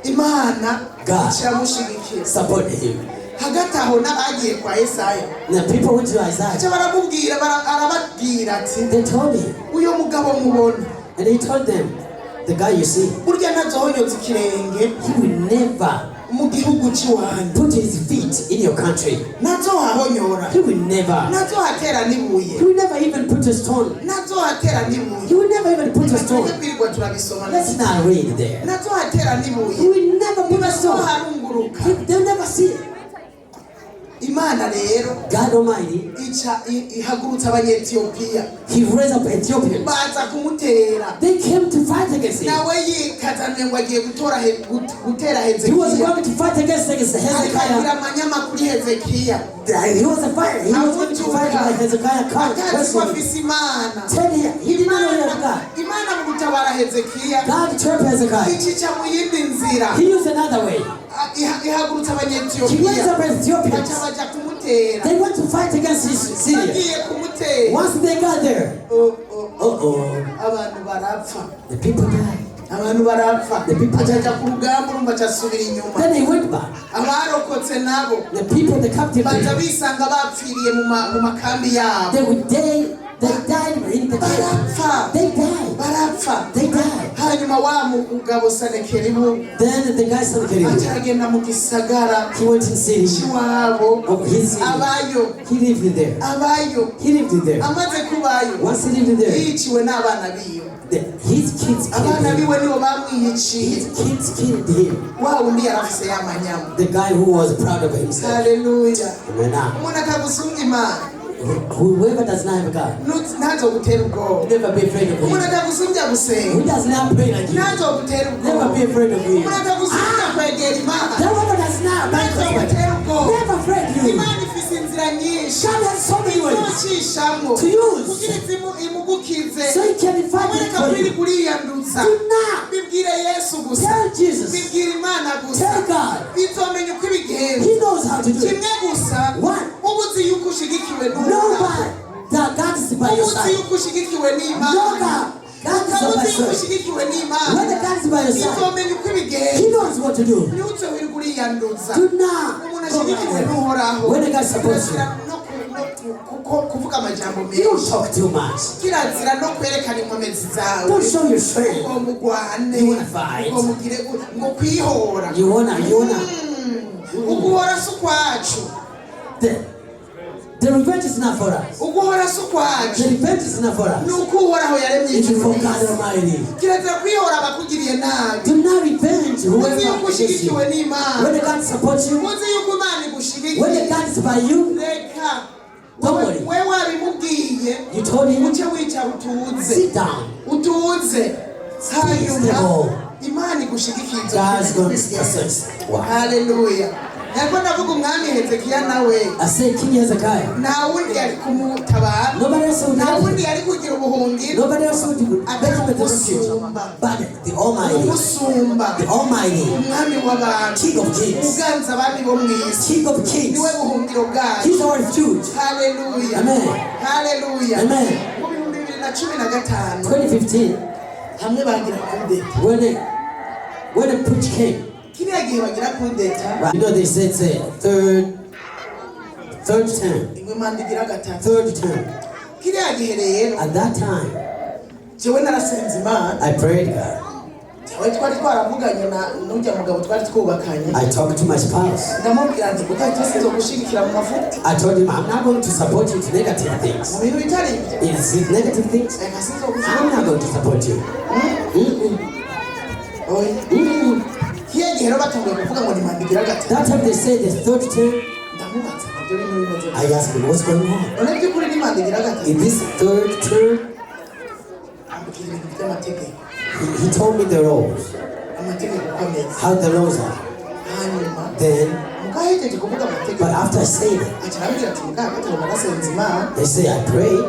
Imana God iramushyigikiye supported him. hagati aho n'abagiye kwa Yesaya The people went to Isaiah. icyo baramubwira arababwira ati They told him. uyu mugabo mubona And he told them, the guy you see, burya ntazohonyotse ikirenge he will never mu gihugu cy'iwanyu put his feet in your country. ntazohahonyora He will never. ntazohatera n'ibuye He will never even put a stone. ntazohatera n'ibuye He will never even put a stone. kwirirwa turabisoma Let's not read there. ntazohatera He n'ibuye will never put a stone. ntazoharunguruka They'll never see it. Imana rero God Almighty, ica ihagurutsa abanyetiyopiya he raised up Ethiopians. baza kumutera They came to fight against him. nawe yikazaniye ngo agiye gutera He was Hezekiya going to fight against akagira Hezekiah. amanyama kuri Hezekiya He was a fighter. He was going to fight by Hezekiah. atazi ko Personally. afise Imana Tell him, he did not know he had God. Imana mu gutabara Hezekiya God turned Hezekiah. ikica mu yindi nzira He used another way. ihagurutsa He raised abanyetiyopiya up Ethiopians. baca baja kumutera They went to fight against Syria. bagiye kumutera Once they got there, abantu barapfa the people died. abantu barapfa The people acaja ku rugamba urumva acasubira inyuma Then they went back. abarokotse nabo The people, the captive, baca bisanga bapfiriye mu makambi yabo they died in the cave. barapfa They died. barapfa They died. hanyuma wa mugabo Senakeribu Then the guy Sennacherib, acagenda mu gisagara he went in city cy'iwabo of his city. abayo He lived there. abayo He lived there. amaze kubayo Once he lived there, yiciwe n'abana biwe his kids killed abana him. biwe nibo bamwiyiciye His kids killed him. wa wundi yarafise y'amanyama The guy who was proud of himself. haleluya Amen. umuntu akagusunga Imana Whoever does not have a God, ntazogutera ubwoba never be afraid of umuntu him. akagusumbya gusenga Who does not pray like you, ntazogutera never ubwoba be afraid of him. umuntu akagusumbya kwegera Imana That die by crucifixion. Never afraid you. Imana ifise inzira nyinshi God has so many ways izocishamwo to use kugira imugukize. so He can fight Abone it for kabiri you. kuriyanduza. Do not Bibwire Yesu gusa. tell Jesus. Bibwire Imana gusa. Tell God. Bizomenya uko ibigenza. He knows how to do it. Kimwe gusa. One. Ubuzi yuko ushigikiwe n'Imana. Nobody. That God is by your Ubuzi side. yuko ushigikiwe No n'Imana. God. God is on my Ubuzi yuko side. ushigikiwe n'Imana. When the God is by your side, Bizomenya uko ibigenza. He knows what to do. Nutse wiri kuriyanduza. Do not Umuntu go ashigikiwe like that. n'Uhoraho. When the God supports you, Kuvuga amajambo you don't menshi. talk too much. Kirazira no kwerekana inkomezi zawe. Don't show your strength. Ngo mugwane. You wanna fight. Ngo mugire ngo kwihora. You wanna. Uguhora si ukwacu. The revenge is not for us. Uguhora si ukwacu. The revenge is not for us. Ni uko Uhoraho yaremye It is ijuru for n'isi. God Almighty. Kirazira kwihora abakugiriye nabi. Do not revenge whoever Uzi yuko against you. ushigikiwe n'Imana. When the God supports you, Uzi yuko Imana when the igushigikiye. God is by you, Reka. Don't worry. Wewe wabimubwiye. you told him, Uce wicara utuze. sit down. Utuze. Hanyuma Stable. Imana igushigikiye. God's going to success. Wow. Haleluya. Nako ndavuga umwami Hezekiya nawe. I say King Hezekiah. Nta wundi yari kumutabara. Nobody else would Nta help wundi him. yari kugira ubuhungiro. Nobody else would make him a refuge. But the Almighty, Umusumba. the Almighty, Umwami w'abantu. King of kings, Uganza abami bo mw'isi. King of kings, Niwe buhungiro bwacu. He's our refuge. Haleluya. Amen. Haleluya. Amen. Mu 2015 2015, hamwe bagira kudeta. when the preach came, Kiriya gihe bagira kudeta. right, you know they said third term, Ingwe Imana igira gatatu. third term. Kiriya gihe rero At that time, jewe narasenze Imana. I prayed God. Jewe twari twaravuganye na n'ujya mugabo twari twubakanye. I talked to my spouse. Ndamubwira nti utageze gushigikira mu mafuta. I told him, I'm not going to support you to negative things. Mu bintu bitari ibyo. Is it negative things? Reka sinzo I'm not going to support you. Oya. Kiye gihe rero batangiye kuvuga ngo ni Imana igira gatatu. That time they said the third term, Ndamubaza ibyo bintu bimeze. I asked him, what's going on? None by'ukuri ni Imana igira gatatu. In this third term, Ambwira ibintu by'amategeko. he told me the rules, Amategeko akomeye. how the laws are. Hanyuma Then, mukahejeje kuvuga amategeko. but after I said it, Acarambwira ati mukakatero narasenze Imana. they say I prayed,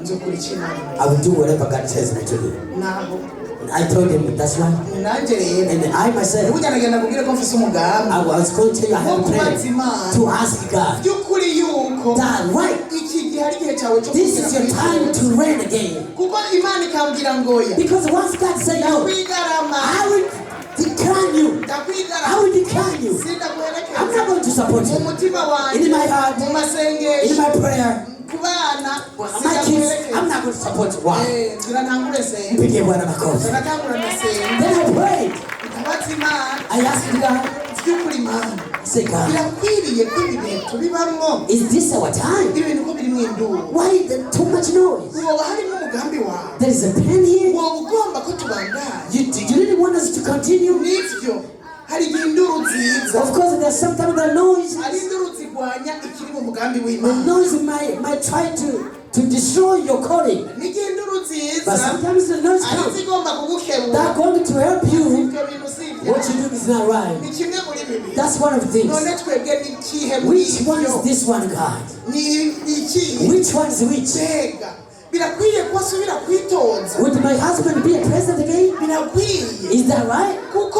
Nzokurikira Imana. I will do whatever God tells me to do. Naho I told him, that's right. nanjye rero. And I myself, Burya nagenda kubwira ko mfise umugambi. I was going to tell you I have a plan to ask God, By'ukuri yuko God, right, iki gihe ari igihe cyawe cyo this is your time to reign again. kuko Imana ikambwira ngo ya Because once God said no, ndakwigarama I will decline you. I ndakwigarama will decline you. I'm sindakuherekeza not going to support mu you. mutima wanjye In my heart, mu in masengesho my prayer, ku bana my kids, I'm not going to support you. Why? ngira ntangure senga Pick one of my calls. ndatangura ndasenga Then I prayed. ndabaza Imana I asked God, by'ukuri Imana I said, God, birakwiriye ko ibi bintu bibamo is this our time? ibintu ko biri mu induru Why is there too much noise? woba harimo umugambi wawe There is a pen here. woba ugomba ko tubandanya You really want us to continue? nibyo hari igihe induru nziza Of course, there's sometimes the noise. hari induru zirwanya ikiri mu mugambi The w'Imana noise might try to destroy your calling. n'igihe induru nziza But sometimes the noise ari comes. zigomba kugukebura That going to help you. ibyo bintu si ibyo What you do is not right. ni kimwe muri bibiri That's one of the things. none twebwe ni ikihe muri Which one is ibyo this one, God? ni ikihe Which one is which? mbega birakwiye ko asubira kwitoza Would my husband be a president again? birakwiye Is that right? kuko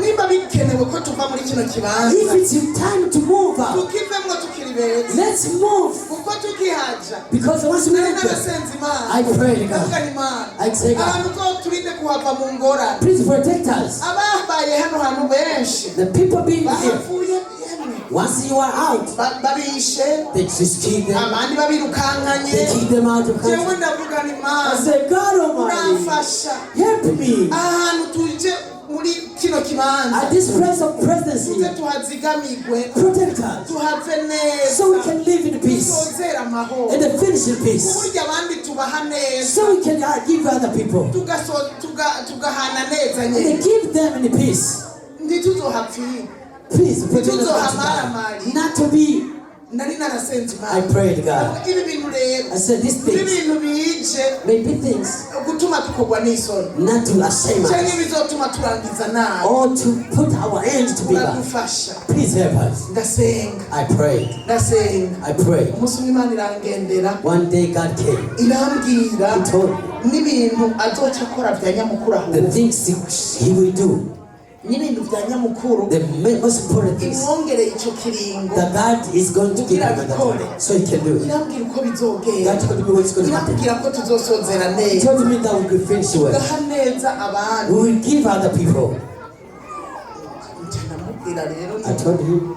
nimba bikenewe ko tuva muri kino kibanza If it's your time to move out, tukivemo tukiri beza let's move. kuko tukihaja Because once we nari enter, narasenze Imana I pray to ndavuga God. ni Imana I say, God, abantu ko turinde kuhava mu ngorane please protect us. ababaye hano hantu benshi The people being here, bahavuye yemwe once you are out, babishe they just keep them. abandi babirukankanye They keep them out of jewe country. ndavuga ni I Imana say, God Almighty, uramfasha help me. ahantu tuje muri kino kibanza At this place of presidency, tuze tuhazigamigwe protect us tuhave neza so we can live in peace tuzozera amahoro and then finish in peace. uburyo abandi tubaha neza So we can give other people tugahana neza and then nyine give them in peace. ntituzohapfira Please protect us Ntituzohamara not to mali. die. Not to be I prayed God. I said these things may be things not to shame us or to put our hands to be bad. Please help us. I prayed. I prayed. One day God came. He told me the things he will do. The most important things that God is going to give him at that time, so he can do it. God told me what's going to happen. He told me that we will finish well. We will give other people. I told you,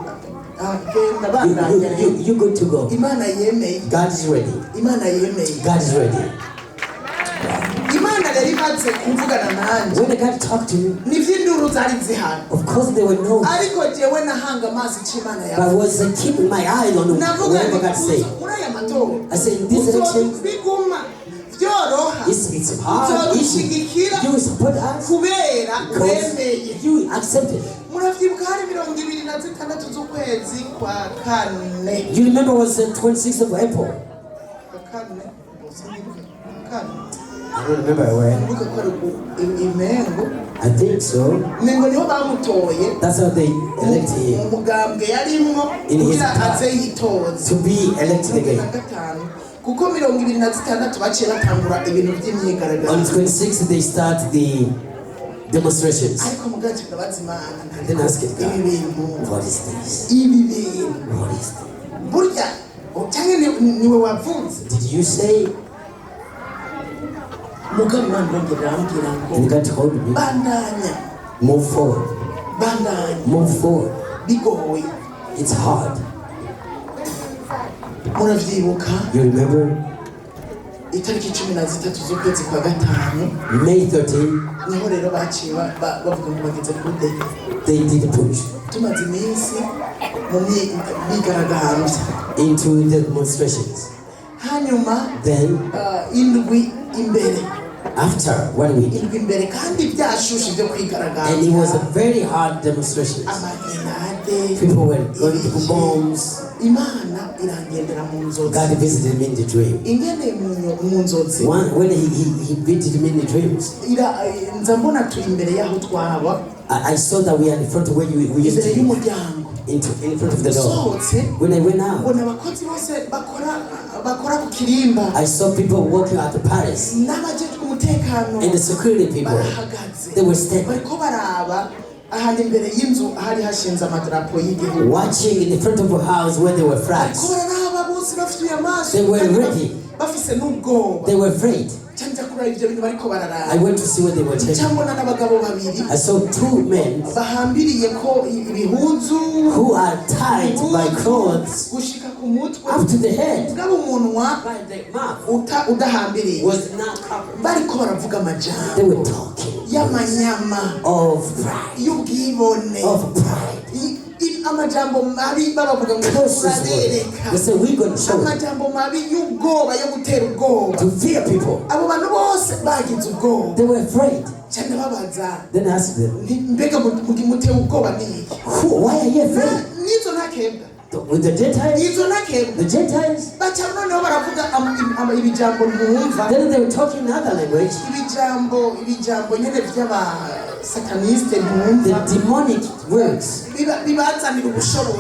you're good to go. God is ready. God is ready. When the God talked to you, of course there were no. But I was keeping my eye on whatever God said. I said, in this election, it's hard issue. You support us because you accept it. You remember it was the 26th of April. I don't remember where. I think so. That's how they elected him. In his party to be elected again. On 26th they start the demonstrations. And then ask it, God, what is this? What is this? Did you say? And God told me, move forward. Move forward. It's hard. You remember? May 13, they did push into the demonstrations. Then, after 1 week, and it was a very hard demonstration. People were going to put bombs. God visited me in the dream. When he visited me in the dreams, I saw that we are in front of where we used to be. In front of the door. When I went out, I saw people walking out the palace. And the security people, they were standing. Watching in the front of a house where there were flags. They were ready. They were afraid. I went to see what they were taking. I saw two men who are tied by clothes up to the head. But the mouth was not covered. They were talking of pride. Of pride. They said, we're going to show to fear people. They were afraid. Then I asked them, why are you afraid? With the Gentiles? The Gentiles? Then they were talking in another language. The demonic words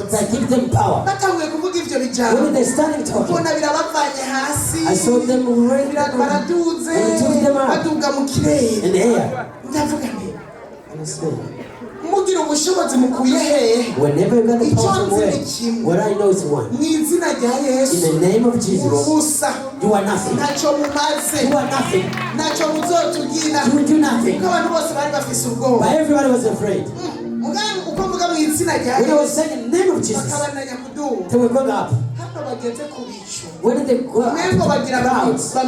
that give them power. When they started talking, I saw them raise them and took them up in the air. And I said, whenever you got the power from where, what I know is one. In the name of Jesus, you are nothing. You are nothing. You will do nothing. But everybody was afraid. When I was saying in the name of Jesus, they were going up. When did they go up to the crowds? They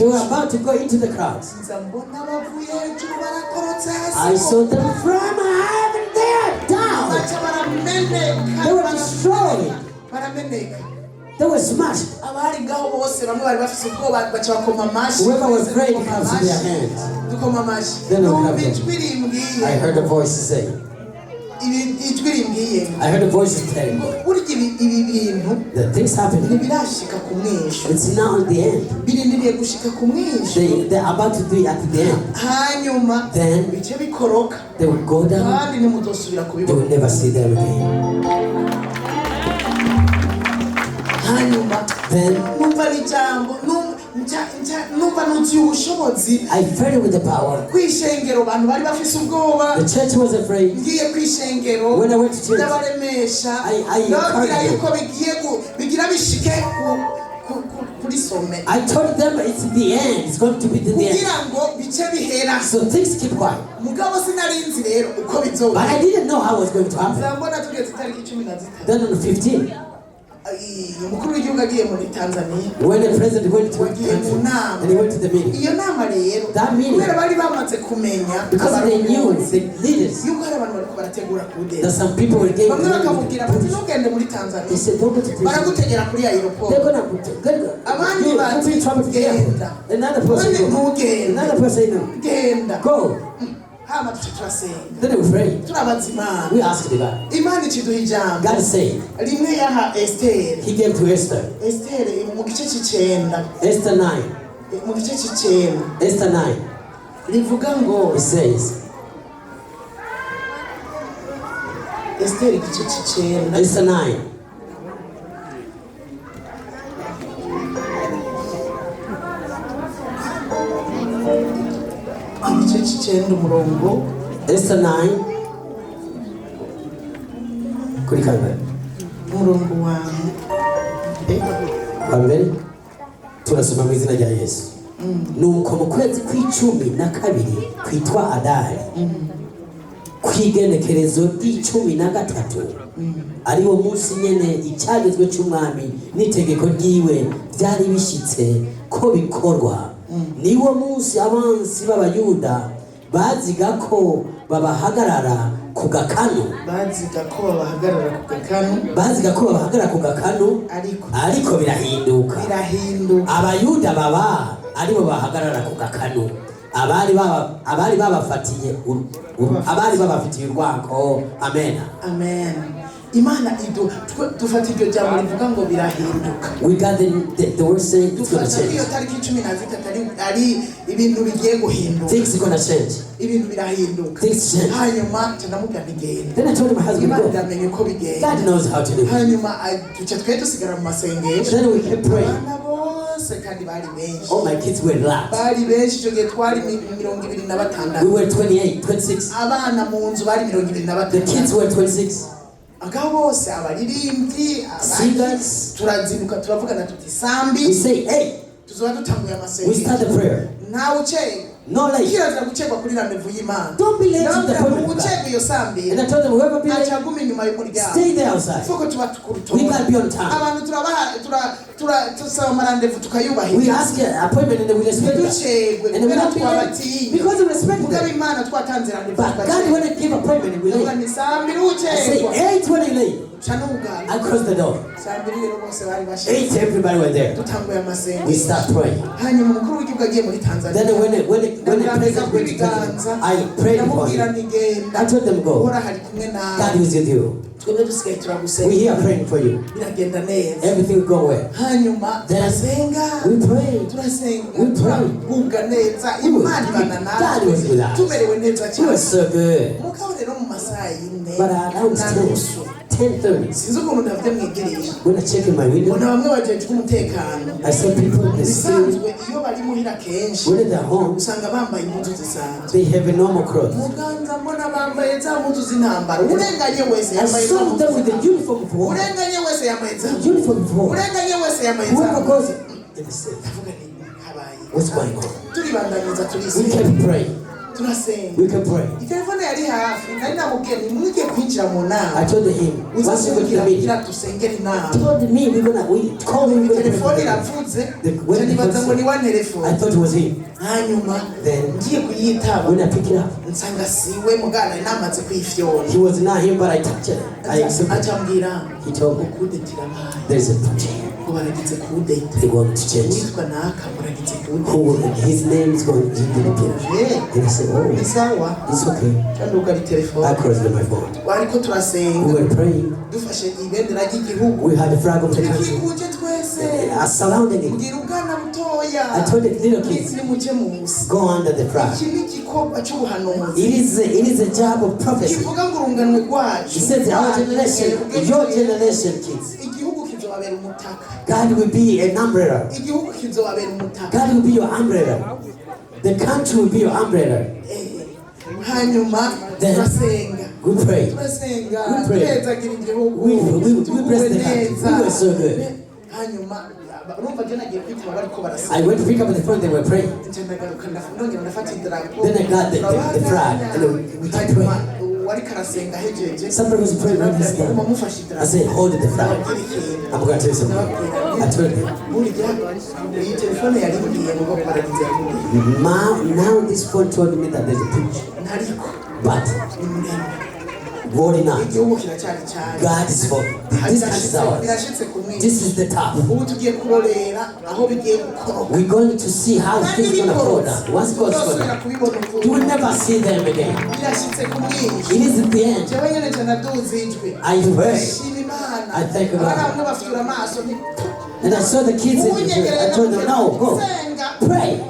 were about to go into the crowds. I saw them from heaven there down. They were destroyed. They were smashed. Whoever was afraid comes to their hands. Then I heard a voice say, ijwi rimbwiye I heard a voice telling me burya ibi bintu that things happen. ntibirashika ku mwisho It's now at the end. birindiriye gushika ku mwisho They're about to do it at the end. hanyuma Then bice bikoroka they will go down. kandi ntimuzosubira They kubibona will never see them again. hanyuma Then numva n'ijambo numva nuzuye ubushobozi I felt with the power. kwishengero abantu bari bafise ubwoba The church was afraid. ngiye kwishengero When I went to church, ndabaremesha I ndababwira encouraged yuko bigira bishike kuri some I told them it's the end. It's going to be the end. kugira ngo bice bihera So things keep quiet. mugabo sinarinzi rero uko But bizoba I didn't know how it was going to happen. ndabona tugeze itariki 13 Then on the 15th, umukuru w'igihugu agiye muri Tanzania when the president went to the wagiye mu country nama and he went to the meeting, iyo nama rero That meeting- kubera bari bamaze kumenya because they knew the leaders yuko hari abantu bariko barategura that kudeta some people were getting bamwe bakamubwira bati ready. ntugende muri They Tanzania said, don't go to prison. baragutegera kuri They're aeroport gonna Abandi you'll bati, be in trouble to get genda. Another person Abandi go. ntugende. Another person no. genda Go. hama tuce turasenga Then they were afraid. turabaza imana We asked the God. imana ikiduha ijambo God said rimwe yaha Esther He gave to Esther. Esther mu gice c'icenda Esther 9. mu gice c'icenda Esther 9. rivuga ngo It says Esther igice c'icenda Esther 9. igice c'icenda umurongo Esther 9. Kuri kamera. umurongo wa Mbere turasoma mu izina rya Yesu. Nuko mu kwezi kw'icumi kwitwa Adari. Kwigenekerezo ry'icumi ariwo munsi nyene icyagezwe cy'umwami n'itegeko ryiwe byari bishitse ko bikorwa. Niwo munsi abansi b'abayuda baziga ko babahagarara ku gakanu. baziga ko babahagarara ku gakanu Baziga ko babahagarara ku gakanu ariko birahinduka. Abayuda baba aribo bahagarara ku gakanu. Abari babafatiye urwako. Amen. amen imana dufata iryo jambo rivuga ngo birahinduka We got the word saying it's gonna dufata iyo change. tariki 13 ari ibintu bigiye guhinduka Things are gonna change. ibintu birahinduka Things change. hanyuma ndamubwira ntigenda Then I told my husband, imana go. iramenye uko bigenda God knows how to do it. hanyuma duce twe dusigara mu masengesho Then we kept praying. abana bose kandi bari benshi All my kids were loud. bari benshi icyo gihe twari 26 We were 28, 26. abana mu nzu bari The kids 26 were 26. abagabo bose abaririmbyi Singers. turazinduka turavugana tuti We sambi say, hey, tuzoba dutanguye we amasengesho start the prayer. ntawe ucega No late. kirazira gucegwa kuri randevu y'imana Don't be late to the ndababwira appointment. ngo ucega iyo sambi And I told them, whoever be late, ntacaguma inyuma y'umuryango stay there outside. kuko tuba We gotta be on time. abantu tusaba amarandevu We tukayubahiriza ask an appointment and then we respect that. ntiducegwe And then we kubera don't be late twabatinya because we respect mugabo them. imana twatanze randevu But God, when I give appointment and we ndavuga late, ni sambi I say n'ucegwa 8 when I late. ca n'ubuganga I close the door. sambi rero bose bari bashize 8, everybody were there. dutanguye We amasengesho start praying. hanyuma umukuru w'igihugu agiye muri Tanzania Then when the president went to ibiganza Tanzania, I prayed for ndamubwira him. ntigenda I told them, go. uhora hari kumwe nawe God is with you. twebwe dusigaye We turagusenga here praying for you. biragenda neza Everything will go well. hanyuma Then turasenga we pray. turasenga We pray. turagubwa neza We were- imana ibana God was with natwe us. tumerewe neza It cyane was so good. mugabo rero mu masaha y'ine But around na nusu 10:30, sinzi ukuntu ndafite mwegereye when I check in my window, mbona bamwe bajejwe umutekano I saw people in the city. bisanzwe iyo bari muhira kenshi When they're home, usanga bambaye impuzu zisanzwe they have a normal clothes. muganza mbona bambaye za mpuzu z'intambara urenganye wese I yambaye za saw mpuzu them with the z'intambara. uniform of war. urenganye wese yambaye za Uniform of war. urenganye wese yambaye za Whoever mpuzu goes in the city, ndavuga nti habaye what's going on? turibandaniza We turisenga can pray. turasenga We can pray. telefone yari hafi nari namubwiye nti mwigiye kwinjira mu I nama told him, once you go to the uzasubira meeting, kugira dusengere inama told me we call him. telefone iravuze nibaza ngo ni wa I telefone thought it was him. hanyuma Then ngiye kuyitaba when I pick it up, nsanga siwe mugana namaze kwifyona he was not him, but I touched it. I accepted. acambwira He told me ukudetira abaye there's a project. ngo baragize kudeta They want to change. witwa naka baragize kudeta Who his name is going to be the And I said, oh, isawa it's okay. kandi ugari telefone I crossed my phone. wariko We turasenga were praying. dufashe ibendera ry'igihugu We had the flag of the country. tukikuje twese Surrounding it. mbwira ubwana butoya I told the little kids, nimuje munsi go under the flag. iki ni igikorwa cy'ubuhanuzi It is a job of prophecy. kivuga ngo urunganwe He rwacu says, our generation, your generation, kids, igihugu kizobabera umutaka God will be an umbrella. igihugu kizobabera umutaka God will be your umbrella. The country will be your umbrella. hanyuma Then, turasenga we pray. turasenga We pray. turezagira igihugu We tuguwe bless the country. neza We were so good. hanyuma urumva je nagiye kwitaba bariko I barasenga went to pick up the phone, they were praying. nje ndagaruka nongera ndafata idarapo Then I got the flag, and then we kept hanyuma praying. wariko arasenga hejeje Somebody was praying when he's ndaguma done. mufashe I idarapo said, hold the flag. ndababwira ikintu I'm going to tell you something. I told them, burya iyi telefone yarimbwiye ngo baragize kudeta now this phone told me that there's a pitch. ntariko But, ni muremure good enough. igihugu kiracyari cyane God is for this country is ours. birashitse ku mwisi This is the top. ubu tugiye kurorera aho bigiye gukoroka We're going to see how things are going to fall down. Once it goes uzosubira down, kubibona you will ukundi never see them again. birashitse ku mwisi It is at the end. jewe nyene je naduze ijwi I heard shima imana I thank God. abana bamwe bafura amaso ni and I saw the kids in the church. I told them, no, go. senga Pray.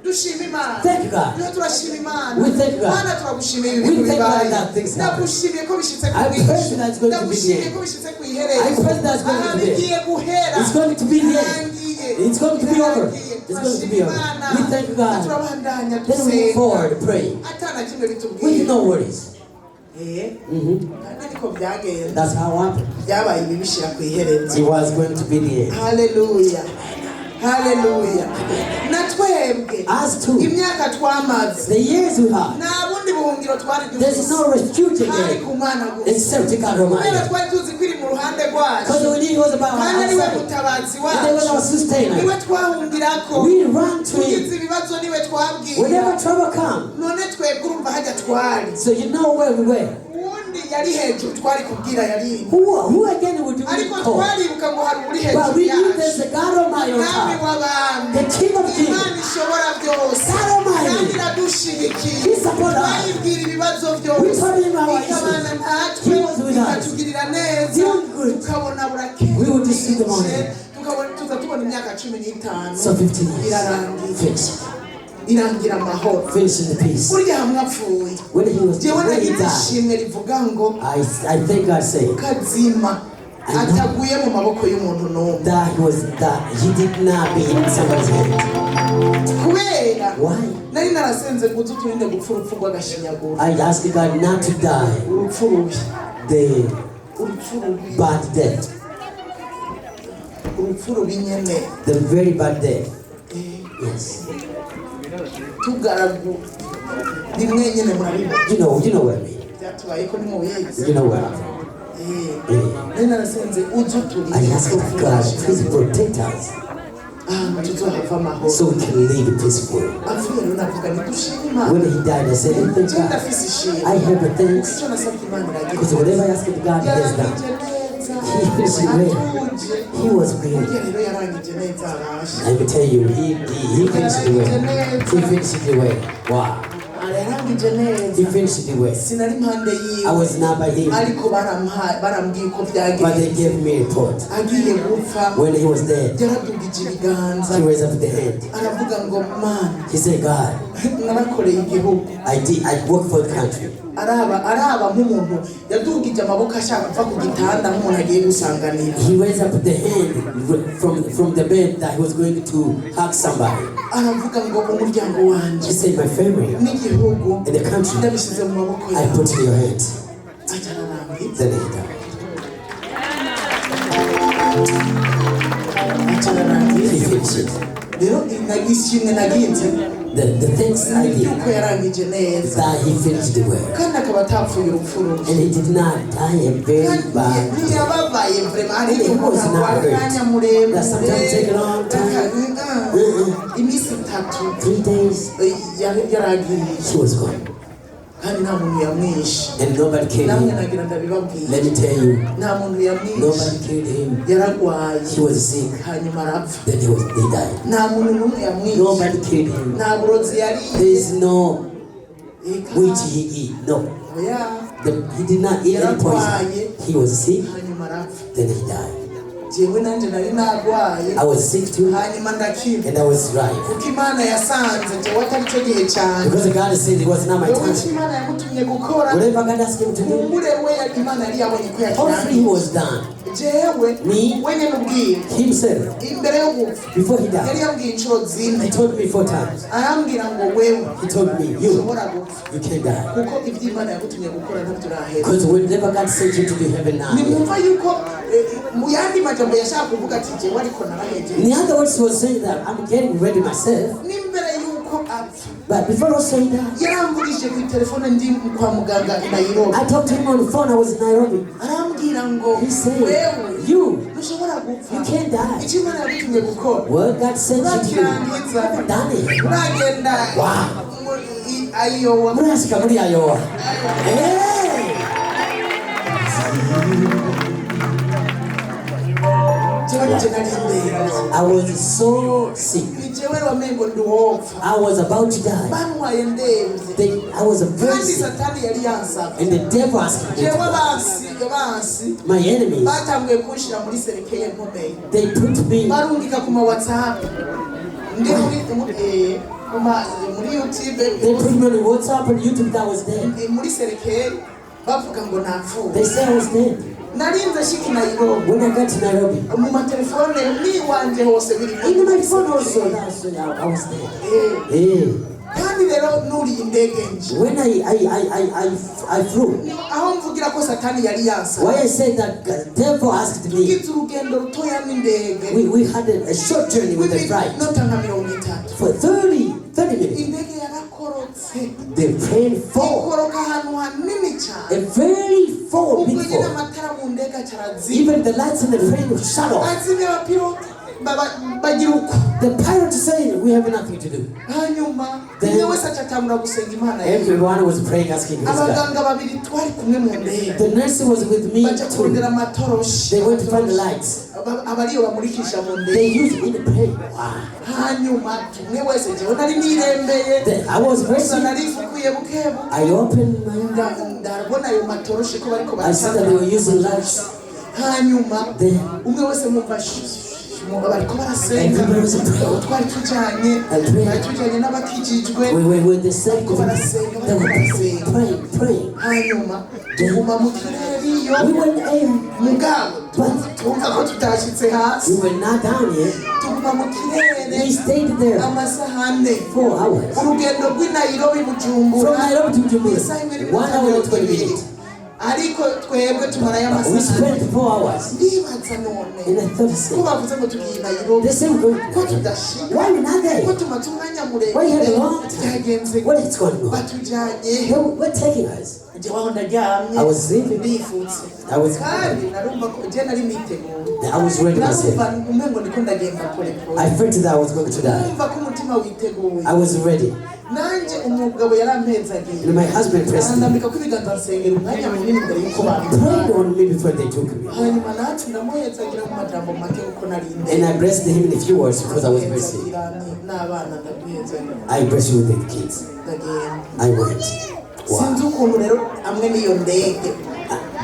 dushima imana Thank God. niyo turashima imana We thank God. mana turagushimiye ibi We bintu thank God bibaye that things happen. ndagushimiye ko bishitse ku I pray mwisi that it's going to be the ndagushimiye end. ko bishitse ku I iherezo pray that it's going aha to be the bigiye end. guhera It's going to be the end. birangiye It's going to be over. birangiye It's going to be over. turashima We thank God. turabandanya Then we move dusenga forward, pray. atana kimwe With bitubwiye no worries. kandi niko byagenze That's how it happened. byabaye ibi bishira ku iherezo It was going to be the end. haleluya haleluya na twebwe As to imyaka twamaze the years we have, nta bundi buhungiro twari there's dufise no refuge hari again ku mana gusa except God kubera Almighty. twari tuzi ko iri mu ruhande rwacu Because we knew it was about kandi our ariwe side. mutabazi And they were our wacu sustainer. niwe twahungirako We run to tugize Him. ibibazo niwe twabwira Whenever trouble comes, none twebwe urumva hajya twari so you know where we were. uwundi yari hejuru twari kubwira yari Who again would do ariko it call? twaribuka ngo hari uri But hejuru we knew there's yacu a God Almighty on mwami top. w'abami The King of Kings. imana ishobora byose God Almighty. kandi iradushigikiye He support us. twayibwira ibibazo We byose told him our ikabana issues. natwe He was with us. ikatugirira neza Doing good. tukabona We would receive the money. burakeye tuza tubona imyaka 15 So 15 years. irarangiye Finish. irangira amahoro Finish in the peace. burya hamwe apfuye When jewe he nagize died, ishimwe rivuga ngo I think God said kazima ataguye mu maboko y'umuntu n'umwe that he did not be in somebody's hand. kubera Why? nari narasenze ngo turinde gupfa urupfu rw'agashinyaguro I asked God not to die urupfu rubi the urupfu rubi bad death, urupfu rubi nyene the very bad death. Yes. tugaragu rimwe nyene murabibona You know what I mean. byatubaye ko ni mu bihe You know what I mean. nari narasenze uzuturinde I asked God, please protect us ahantu tuzohava amahoro so we can live peaceful. apfuye rero navuga ntidushime imana When he died, I said, I thank je God. ndafise ishimwe I have a thanks icyo nasabye imana because iragira whatever I asked God, he has done. He finished it well. He was great. burya rero yarangije neza arashe Let me tell you, he finished it well. He finished it well. Wow. yarangije neza He finished it well. sinari impande I yiwe was not by him, ariko barambwiye uko but byagenze they gave me a report. agiye gupfa When he was dead, yaradugije ibiganza he raised up the hand. aravuga ngo mana He said, God, narakoreye igihugu I work for the country. araba nk'umuntu yadugije amaboko ashaka kuva ku gitanda nk'umuntu agiye gusanganira He raised up the hand from the bed that he was going to hug somebody. aravuga ngo umuryango wanje He said, my family n'igihugu and the country, ndabishyize mu maboko I yawe put in your hands. acararangiza Then he died. He acararangiza finished it. rero ishimwe nagize The things I did, yuko yarangije neza that he finished it well. kandi akaba atapfuye urupfu rubi And he did not die a very bad. ntiyababaye vrema ari He umuntu was not arwara hurt. umwanya That muremure sometimes take a long time. iminsi 3 3 days, yaragiye he was gone. kandi nta muntu yamwishe. And nobody killed Namwe him. nagira ndabibabwira. Let me tell you, Nta muntu yamwishe. nobody killed him. Yaragwaye. He was sick. Hanyuma arapfa. Then he died. Nta muntu n'umwe yamwishe. Nobody killed him. Nta burozi There yariye. is no witch he eat. No. Oya. He did not eat any poison. He was sick. Hanyuma arapfa. Then he died. Jewe nanje nari nagwaye. I was sick too. Hanyuma ndakira. And I was right. Kuko Imana yasanze jewe atari cyo gihe cyane. Because God said it was not my Yobu time. Imana yamutumye gukora. Whatever God asked him to do, Kumbure we Imana yari yabonye ko hopefully he was done. Jewe Me? wenye mubwira Himself, imbere yo gupfa before he yari died, yambwiye inshuro he zine told me 4 times. arambwira ngo wewe He told me, you ushobora gupfa can't die. kuko ibyo Imana yagutumye gukora ntabyo urahera. Because whenever God sent you to the heaven now. Nimwumva yuko mu yandi majambo yashaka kuvuga ati jewe ariko narahejeje. In other words, he was saying that I'm getting ready myself. N'imbere yuko apfa But before I say that, yarambugije ku telefone ndi kwa muganga i Nairobi. I talked to him on the phone. I was in Nairobi. Arambwira ngo He said, wewe you ushobora gupfa. You can't die. Icyo Imana yagutumye gukora What God sent you to do, urakirangiza. I've done it. Uragenda Wow. Ayowa. Murasika muri Iowa. Hey! I was so sick. I was about to die. I was very sick. And the devil asked me to. My enemies, they put me. They put me on WhatsApp and YouTube that I was dead. They said I was dead. When I got to Nairobi, in my phone also, I was dead. Yeah. When I flew, why I said that the devil asked me, we had a short journey with the flight for 30 minutes. The plane fall, a very fall, big fall. Even the lights in the plane were shut off. The pilot saying we have nothing to do. Then everyone was praying, asking this guy. The nurse was with me too. They went to find the lights. They used it in the plane. Wow. I was very sick. I opened my eyes. I said that they were using lights. Everybody was praying. We were the same. They were praying. We went in. But we were not down yet. We stayed there 4 hours. From Nairobi to Burundi, 1 hour and 20 minutes. We spent 4 hours in a third state. They said, why we not there? Why you have a long time? What is going on? We're taking us. I was sleeping. I was ready myself. I felt that I was going to die. I was ready. And my husband pressed me. Prayed on me before they took me. And I blessed him in a few words because I was very sick. I blessed you with the kids. I went. Wow.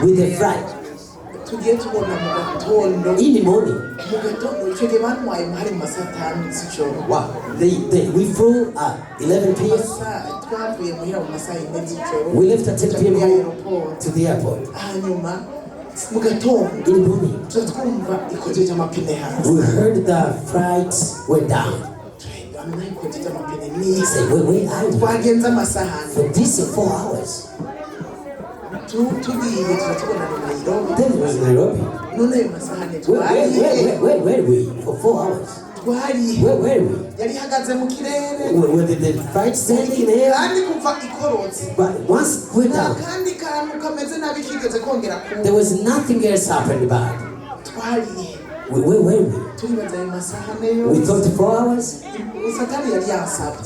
With the flight. In the morning. Wow. We flew at 11 p.m. We left at 10 p.m. to the airport. In the morning. We heard the flights went down. He said, wait, are you? For this 4 hours. Then was Nairobi. Where were we for 4 hours? Where were we? Were the flight standing in the air? But once we're down, there was nothing else happened about it. Where were we? We thought 4 hours.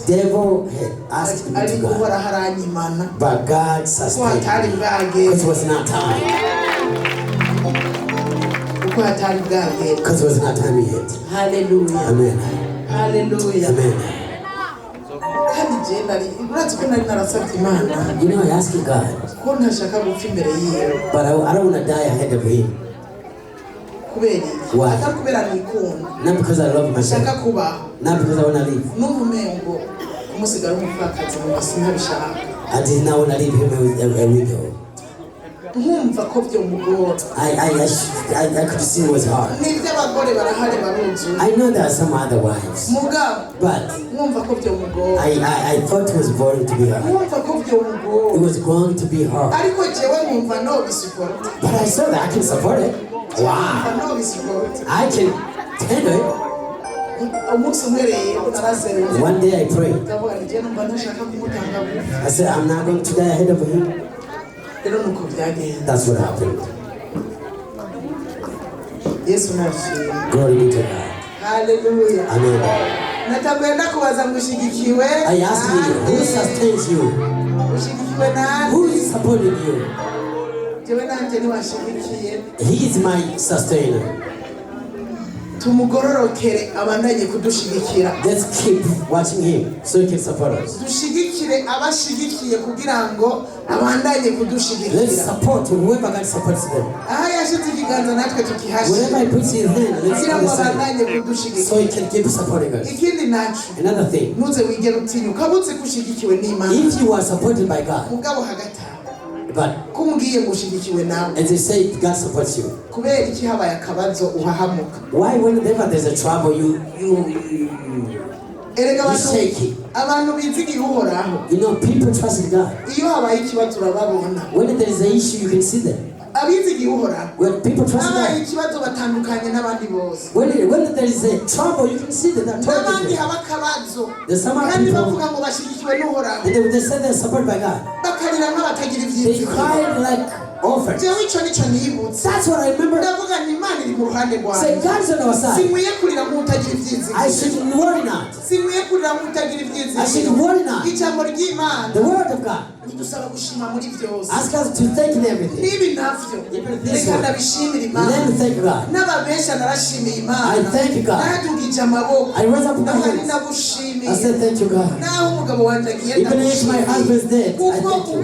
Devil had asked me to go, but God sustained me. It was not time. Because it was not time yet. Hallelujah. Amen. Hallelujah. Amen. You know, I asked God, but I don't want to die ahead of Him. Why? Not because I love myself. Not because I want to live. I did not want to leave him a widow. I could see it was hard. I know there are some other wives, but I thought it was boring to be her. It was going to be her. But I saw that I can support it. Wow. I can handle it. One day I prayed. I said, I'm not going to die ahead of him. That's what happened. Glory be to God. Hallelujah. Amen. I asked you, who sustains you? Who is supporting you? He is my sustainer. Let's keep watching him so he can support us. Let's support whoever God supports them. Wherever I put his hand, let's do so he can keep supporting us. Another thing, if you are supported by God, but as they say, God supports you. Why whenever there's a trouble, you shaky? You know, people trust in God. When there is an issue, you can see them. When people trust God, when there is a trouble, you can see them. There's some other people, and they say they're supported by God. They cried like orphans. That's what I remember. Say, God's on our side. I should worry not. I should worry not. The word of God. Ask us to thank in everything. Even this one. Let me thank God. I thank God. I rose up my hands. I said thank you, God. Even if my husband's dead, I thank you.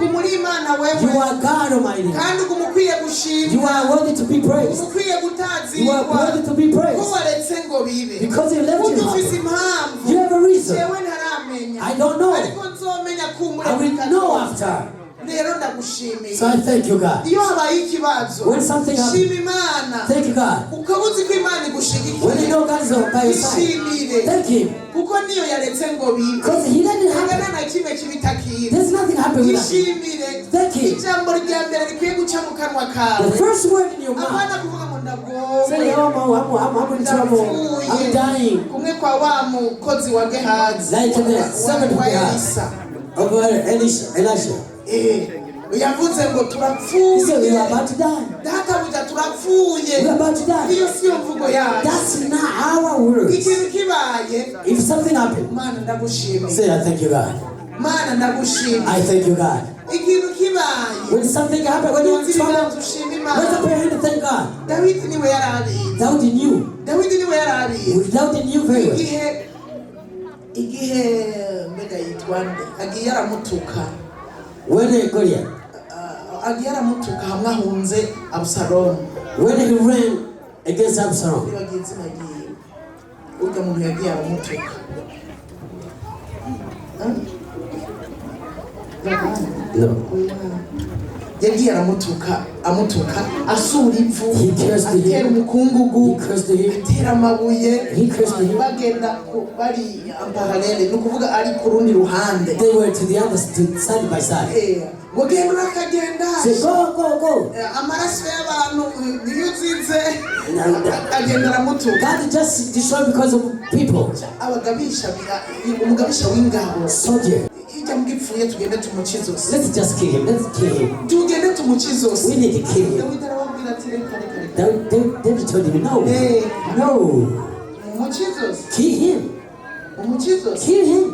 You are God Almighty. You are worthy to be praised. You are worthy to be praised. Because you left your house. You have a reason. I don't know. I will know after. So I thank you, God. When something happens, thank you, God. When you know God is by your side, thank Him. Because He let it happen. There's nothing happening without Him. Thank Him. The first word in your mouth, say, I'm in trouble. I'm dying. Like the servant of God over Elisha. He said, we are about to die. We are about to die. That's not our words. If something happens, say, I thank you, God. I thank you, God. When something happens, when you're in trouble, raise up your hand and thank God. Daudi knew. Daudi knew very well. When he ran against Absalom, no. He cursed him. He cursed him. He cursed him. They were to the other side by side. Say, go. God just destroyed because of people. Soldier. Let's just kill him. Let's kill him. We need to kill him. David told him, no. No. Kill him. Kill him.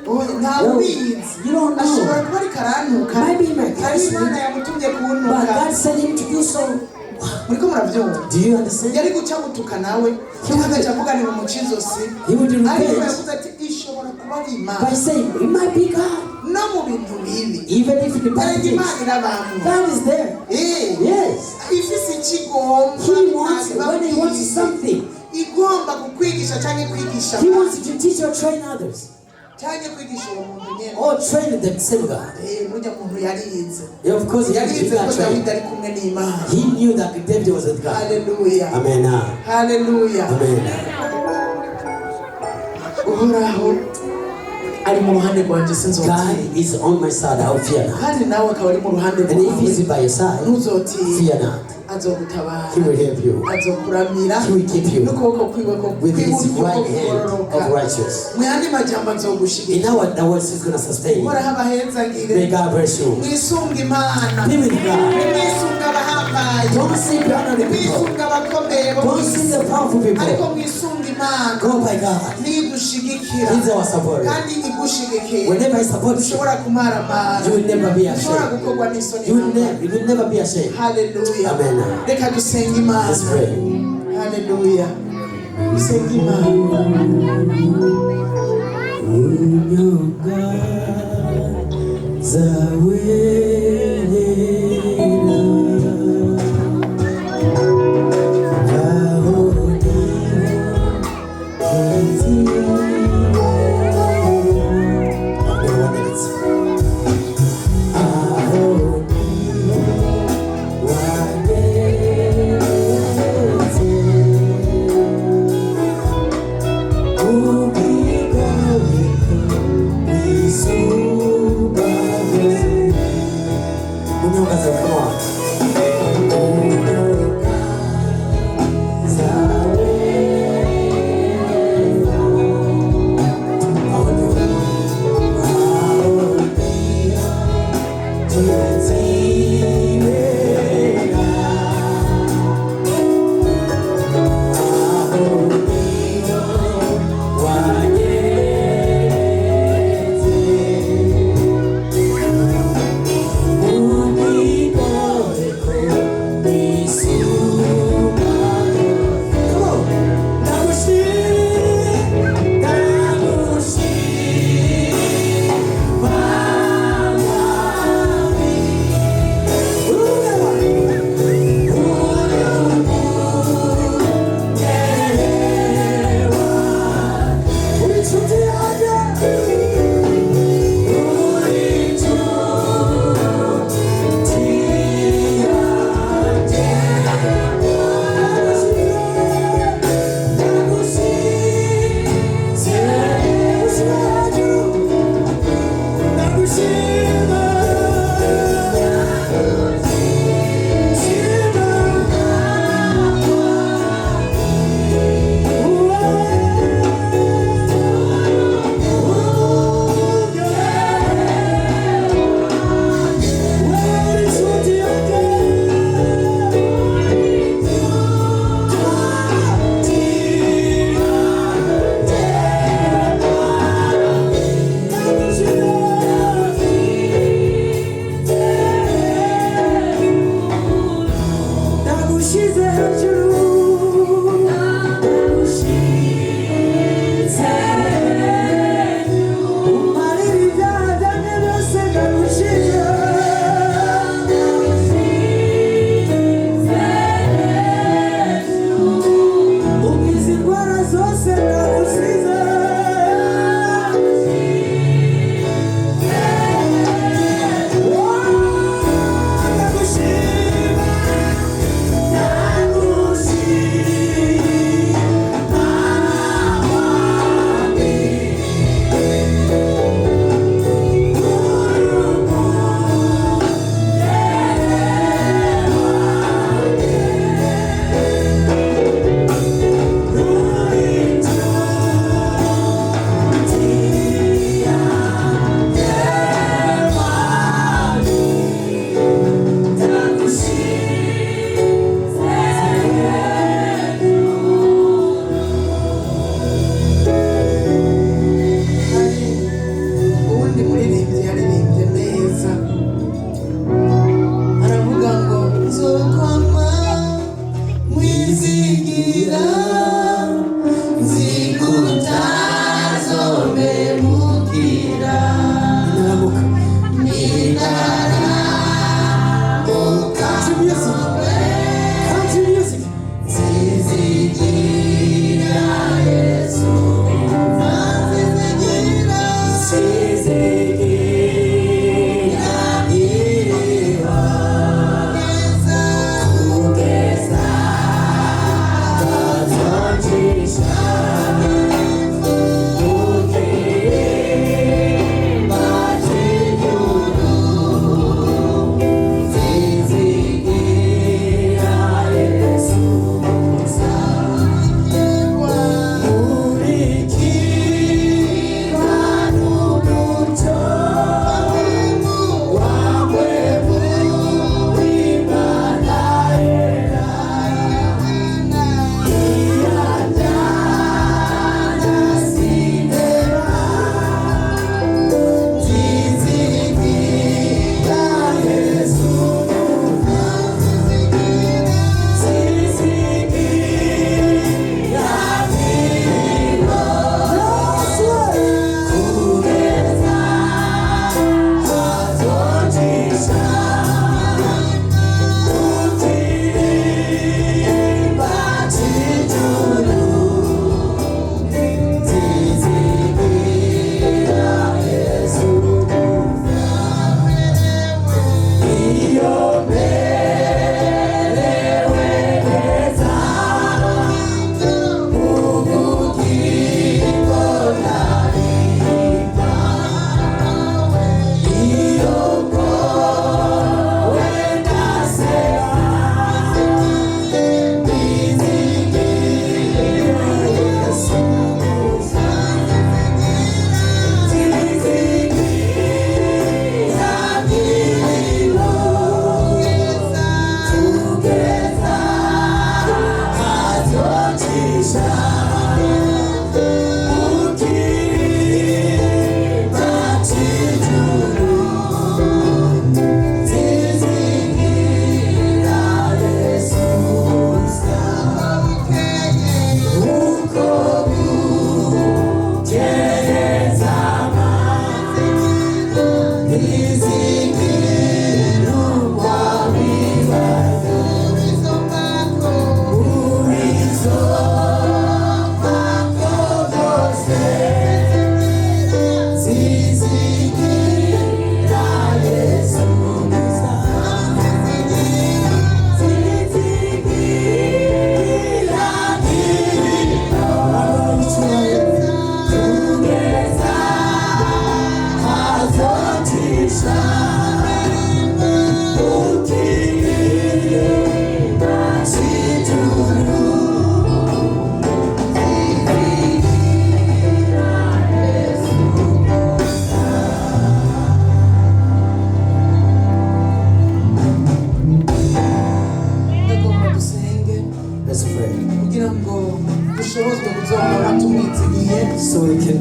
Oh, now you don't know. Maybe he might catch me. But God sent him to do so. Do you understand? He would repent by saying, it might be God. Even if the bad things, God is there. Yes. He wants, when he wants something, he wants you to teach or train others. Or train the same God. Yeah, of course, he got trained. He knew that David was with God. Hallelujah. Amen. Hallelujah. Amen. God is on my side, I'll fear not. And if he's by your side, fear not. He will help you. He will keep you with his right hand of righteousness. In our words, he's going to sustain you. May God bless you. Be with God. Don't see the honorable people. Don't see the powerful people. Go by God. He's our supporter. Whenever I support you, you will never be ashamed. You will never be ashamed. Hallelujah. Amen. Let's pray. Hallelujah.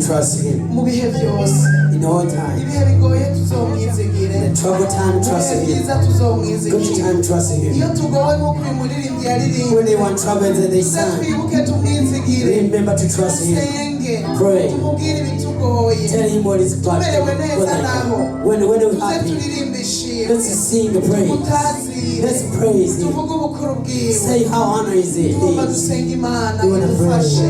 trust Him. mu bihe byose In all time. ibihe bigoye tuzomwizigire In the trouble time, trust ibihe Him. byiza Good tuzomwizigire time, trust iyo Him. tugowe nk'uko uyu muririmbyi yaririmbye When they want trouble, then they tuze sang. twibuke tumwizigire Remember to trust Him. dusenge Pray. tumubwire ibitugoye Tell Him what is bad. tumerewe neza naho When we're tuze happy, turirimbe ishimwe let's sing the praise. tumutazire Let's praise Him. tuvuge ubukuru bwiwe Say how honor is it. tugomba dusenga imana You wanna pray. idufashe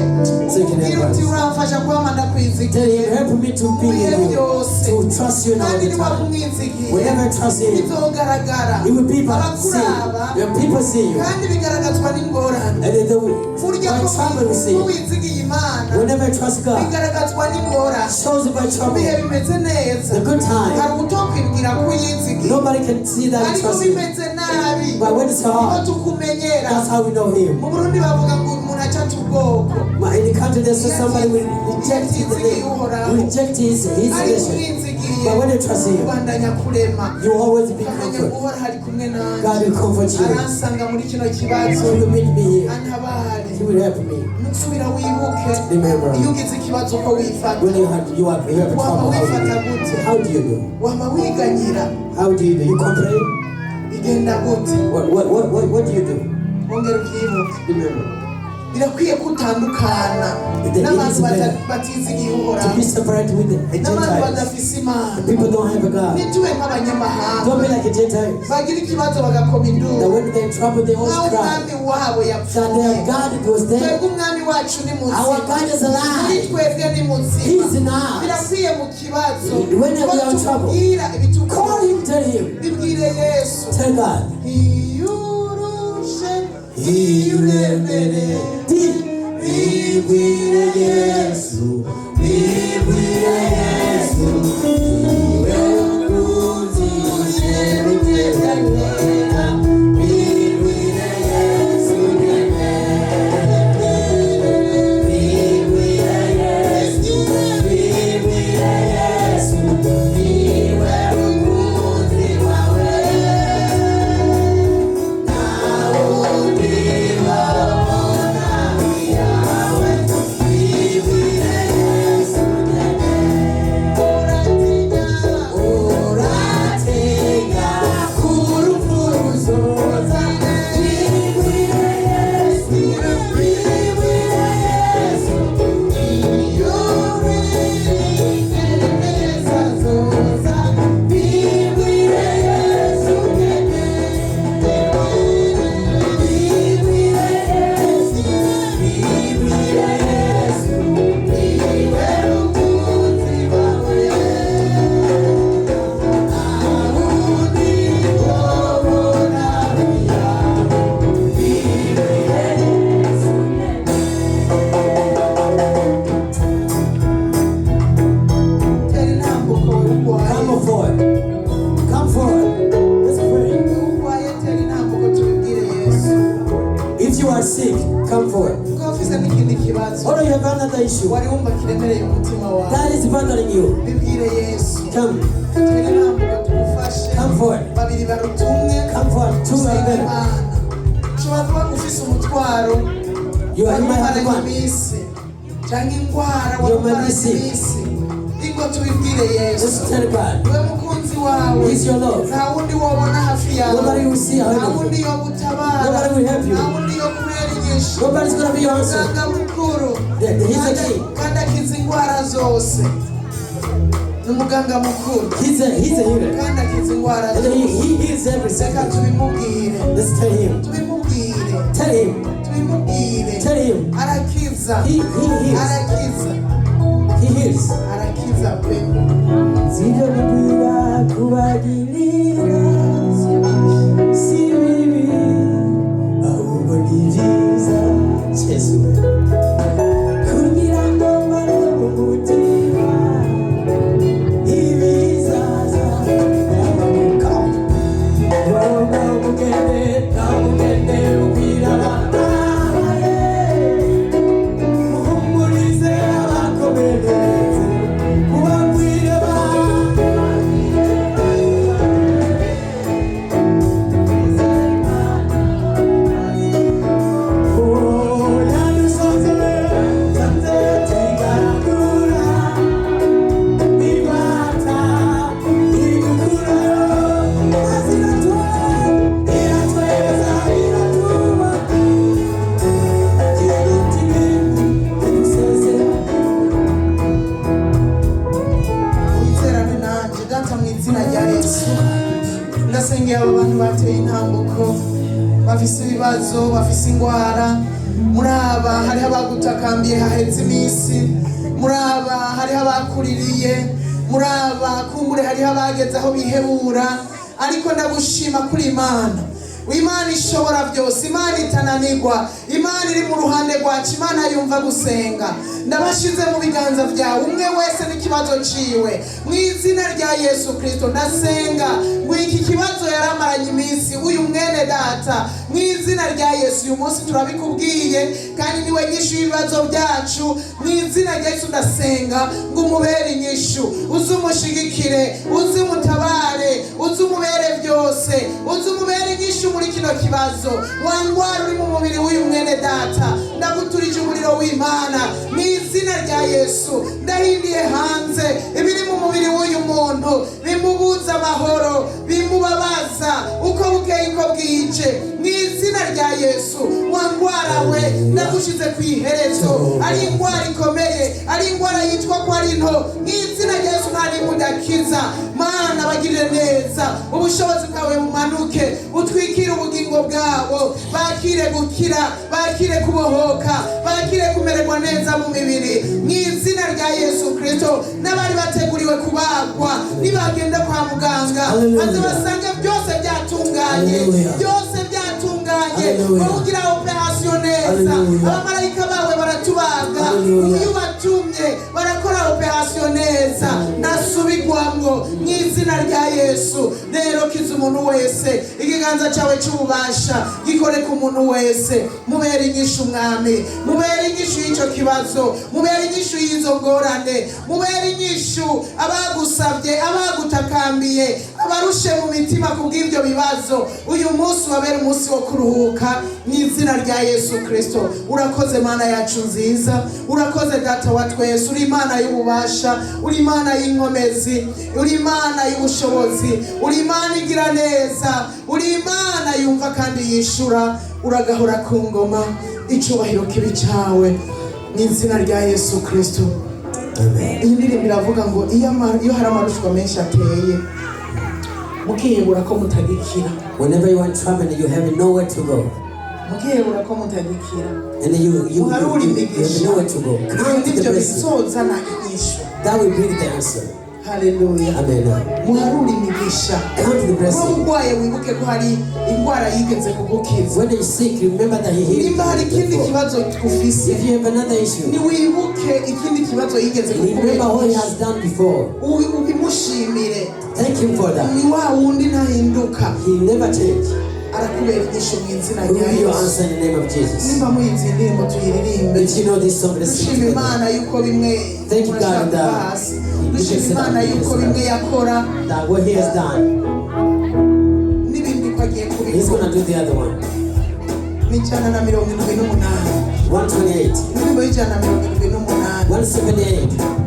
So you can bwira help uti us. uramfasha kwama Tell ndakwizigiye Him, help me to be ibihe in you. byose To trust you in all kandi the niba time. kumwizigiye Whenever I trust Him, bizogaragara it will people see. abakuraba When people see you. kandi bigaragazwa n'ingorane And then burya by trouble we see. ko wizigiye imana Whenever I trust God, bigaragazwa n'ingorane shows it by ibihe trouble. bimeze neza The good time. hari utokwibwira ko yizigiye Nobody can see that you ariko trust Him. bimeze nabi But when it's niho hard, tukumenyera that's how we know Him. mu Burundi bavuga ngo umuntu acata ubwoko In the country, there's somebody will reject His name, will reject His ariko nation. umwizigiye But when you trust Him, ubandanya kurema you will always be ukamenya comforted. guhora hari kumwe nanjye God will comfort you. aransanga muri kino kibazo He will meet me here. antabare He will help me. nusubira wibuke Remember, iyo ugize ikibazo ko wifata when you have wama trouble, wifata gute how do you do? wama wiganyira How do you do? You complain? bigenda gute What do you do? wongera ubyibuke Remember, birakwiye ko utandukana n'abantu batizigiye to uhoraho be separate with the n'abantu Gentiles. badafise imana People don't have a God. ntitube Don't nk'abanyamahanga be like a Gentile. bagira ikibazo bagakoma That induru when they're in trouble, they always nk'aho cry. umwami wabo That yapfuye their God was there. twebwe umwami wacu ni Our muzima God is muri alive. twebwe ni muzima He's in us. birakwiye mu kibazo Whenever we are in trouble, tubwira Call ibitukora Him, tell Him. bibwire yesu Tell God. iyurushe iyuremere Bibwire Yesu, bibwire Yesu, niwe mukunzi ushimikira. Bibwire Yesu, bibwire Yesu, bibwire Yesu, niwe mukunzi wawe. Nawe ndiba Or you have another issue wari wumva kiremereye umutima wawe that is bothering you. bibwire yesu Come, turi ntabwo tugufashe come forward. babiri barutumwe Come forward. Two are better. Imana ushobora kuba ufise umutwaro You are my warumaranye one. iminsi cyangwa indwara You are my warumaranye sick. iminsi ingo tubibwire yesu Just tell God. niwe mukunzi wawe He's your Lord. nta wundi wabona hafi yawe Nobody will see how nta you wundi yo gutabara Nobody will help you. nta wundi yo kubera inyishu Nobody's gonna be your answer. muganga mukuru He's a king. kandi akiza indwara zose ni umuganga mukuru He's a healer. kandi akiza indwara And zose he heals every reka sickness. tubimubwire Let's tell him. tubimubwire Tell him. tubimubwire Tell him. arakiza He heals. arakiza He heals. arakiza pe Sivyo nibwira kubagirira si bibi ahubwo ni byiza Yesu we kugira ngo mbare mu mutima ibizaza yabamuka namugende ubwira abana muhumurize abakomeretse kubabwira Yesu ndasengera abo bantu bateye intambuko bafise ibibazo bafise ingwara muri aba hariho abagutakambiye haheze iminsi muri aba hariho abakuririye muri aba kumbure hariho abageze aho bihebura ariko ndagushima kuri Imana Imana ishobora byose Imana itananirwa Imana iri mu ruhande rwacu Imana yumva gusenga ndabashize mu biganza byawe umwe wese n'ikibazo ciwe mu izina rya Yesu Kristo ndasenga ngo iki kibazo yaramaranye iminsi uyu mwene data mu izina rya Yesu uyu munsi turabikubwiye kandi niwe nyishu y'ibibazo byacu mu izina rya Yesu ndasenga ngo umubere inyishu uzumushigikire uzimutabare uzumubere byose uzumubere inyishu muri kino kibazo wangwara uri mu mubiri w'uyu mwene data ndaguturije umuriro w'Imana mu izina rya Yesu ndahindiye hanze ibiri mu mubiri w'uyu muntu bimubuza amahoro bimubabaza uko bukeye uko bwije mu izina rya Yesu wangwara we ndagushize ku iherezo ari ingwara ikomeye ari ingwara yitwa ko ari nto mu izina rya Yesu ntari mudakiza Mana bagirire neza ubushobozi bwawe bumanuke utwikire ubugingo bwabo bakire gukira bakire kubohoka bakire kumererwa neza mu mibiri mu izina rya Yesu Kristo n'abari bateguriwe kubagwa nibagenda kwa muganga maze basange byose byatunganye byose byatunganye bavugira operation neza abamarayika bawe baratubaga uyu batumye barakora operation neza nasubigwamwo mu izina rya Yesu rero kiza umuntu wese ikiganza cyawe cy'ububasha gikore ku muntu wese mubere inyishu mwami mubere inyishu y'icyo kibazo mubere inyishu y'izo ngorane mubere inyishu abagusabye abagutakambiye abarushe mu mitima kubw'ibyo bibazo uyu munsi wabere umunsi wo kuruhuka mu izina rya Yesu Kristo urakoze Mana yacu nziza urakoze data wa twese uri Imana y'ububasha uri Imana y'inkomezi uri Imana y'ubushobozi uri Imana igira neza uri Imana yumva kandi yishura uragahora ku ngoma icubahiro kibi cyawe mu izina rya Yesu Kristo amen. Iyi ndirimbo iravuga ngo iyo hari amarushwa menshi ateye mukihebura ko mutagikira whenever you want trouble and you have nowhere to go mukihebura ko mutagikira and then you have nowhere to go come to the blessing that will bring the answer. Hallelujah. Amen. Muharuri imigisha. Come to the blessing. Urwaye wibuke ko hari ingwara yigeze kugukiza. When you sick, remember that he healed you. Nimba hari ikindi kibazo ufise. If you have another issue, ni wibuke ikindi kibazo yigeze kugukiza. Remember what he has done before. Ubimushimire. Thank him for that. Ni wa wundi ntahinduka. He never changed. Arakubera inyishu mu izina rya Yesu. Yesu. Answer in the name of Jesus. Nimba muyizi indirimbo tuyiririmbe. If you know this song, let's sing together. Imana yuko bimwe. Thank you God that Imana yuko bimwe yakora. That what he has done. Nibindi ko agiye kubikora. He's gonna do the other one. N'ijana na 128. 128. Indirimbo y'ijana na 128. 178.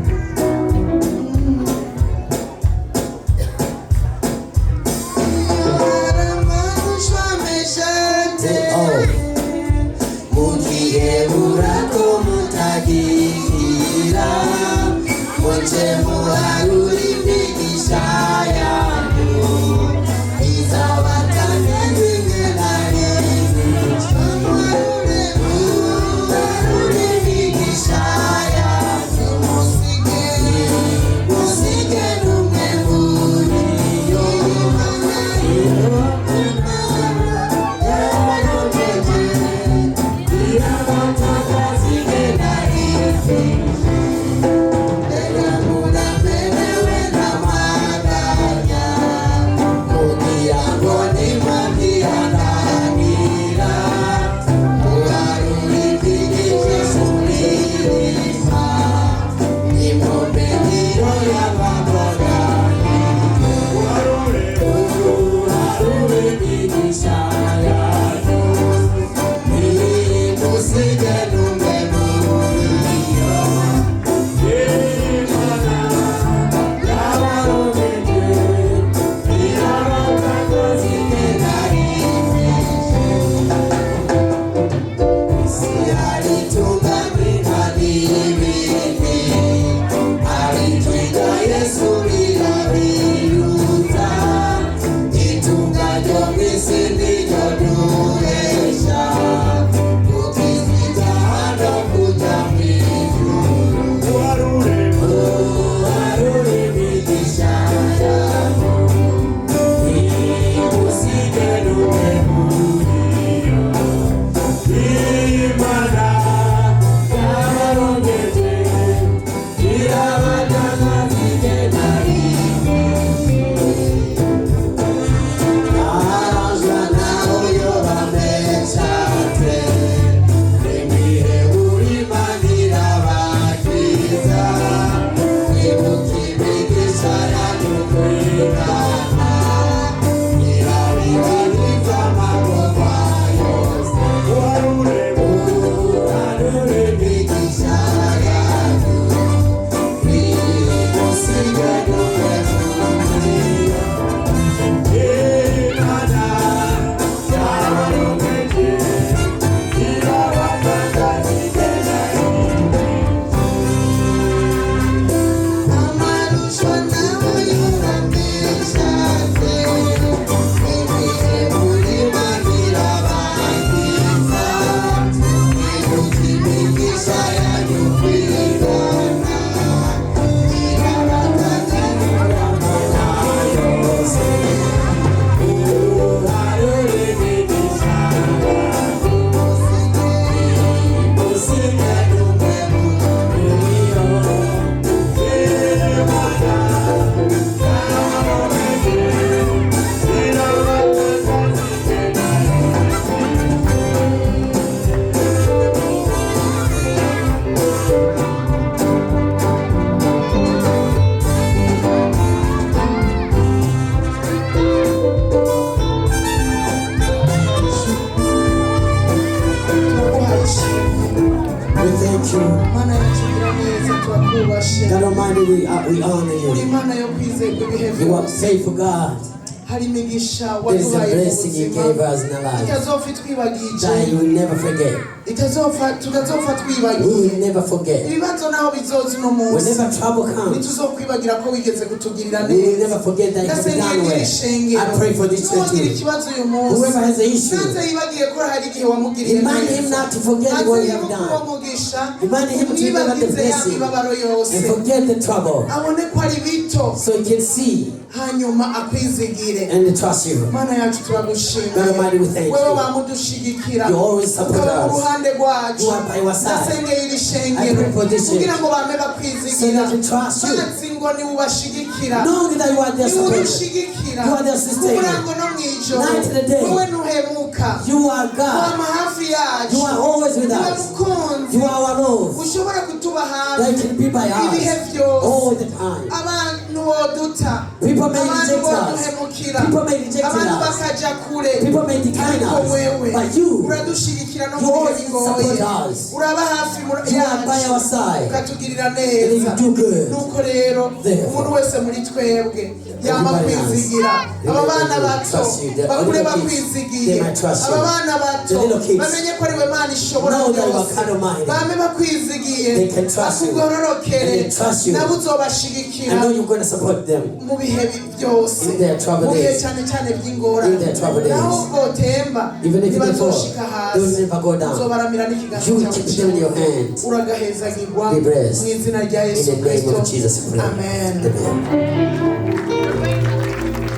we honor uri you. imana yo kwizerwa ibihe You are byose. faithful God. hari imigisha There's a waduhaye mu blessing you buzima gave us in our life itazopfa twibagije, that you will never forget. tutazopfa We twibagiye. will never forget. ibibazo naho bizoza uno munsi Whenever trouble comes, ntituzokwibagira ko wigeze kutugirira we will neza. never forget that you have done well. I pray for this church. Nuwagira ikibazo uyu munsi Whoever has an issue, nanze yibagiye ko hari igihe wamugiriye remind him not to forget what you have done. umugisha Remind him to remember the blessing imibabaro yose and forget the trouble abone ko ari bito so he can see hanyuma akwizigire. and trust you. Mana yacu God turagushimiye, Almighty, we thank wewe you. wamudushigikira You always support ukaba mu us. ruhande rwacu. You are by our side. ndasengeye iri I shengero pray for this kugira church ngo bame so bakwizigira, that we trust you. bazi ngo ni ubashigikira, Knowing that you are their ni supporter. ubishigikira You are their sustainer. umurango no mw'ijoro. Night and day. Wowe ntuhemuka, You are God. wama hafi yacu, You are always with niwe us. mukunzi You are our Lord. ushobora kutuba That hafi can be by ibihe us byose. all the time. abantu boduta, People may abantu reject us. boduhemukira, People may reject abantu us. bakaja kure, People may decline ariko us. wewe But you, uradushigikira no you mu bihe always bigoye, support us. uraba hafi You are by our side. ukatugirira And neza. you do good. nuko rero Therefore, umuntu wese muri twebwe yama everybody else, kwizigira. they aba may bana bato trust you. The bakure little kids, bakwizigiye, they might trust you. aba bana The bato little kids, bamenye ko ari we Mana ishobora know that you are byose, kind of mighty. bame bakwizigiye, They can trust you. bakugororokere, And they trust you. nabo I uzobashigikira know you're going to support them mu bihe byose, in their trouble mu bihe days. cyane cyane by'ingorane. In their trouble days. naho botemba Even if they fall, ntibazoshika they will hasi, never go down. uzobaramira n'ikiganza You will cyawe keep them in your hands. uragahezagirwa Be blessed. mu izina rya In Yesu the name Kristo, of Jesus, we pray. amen. Amen.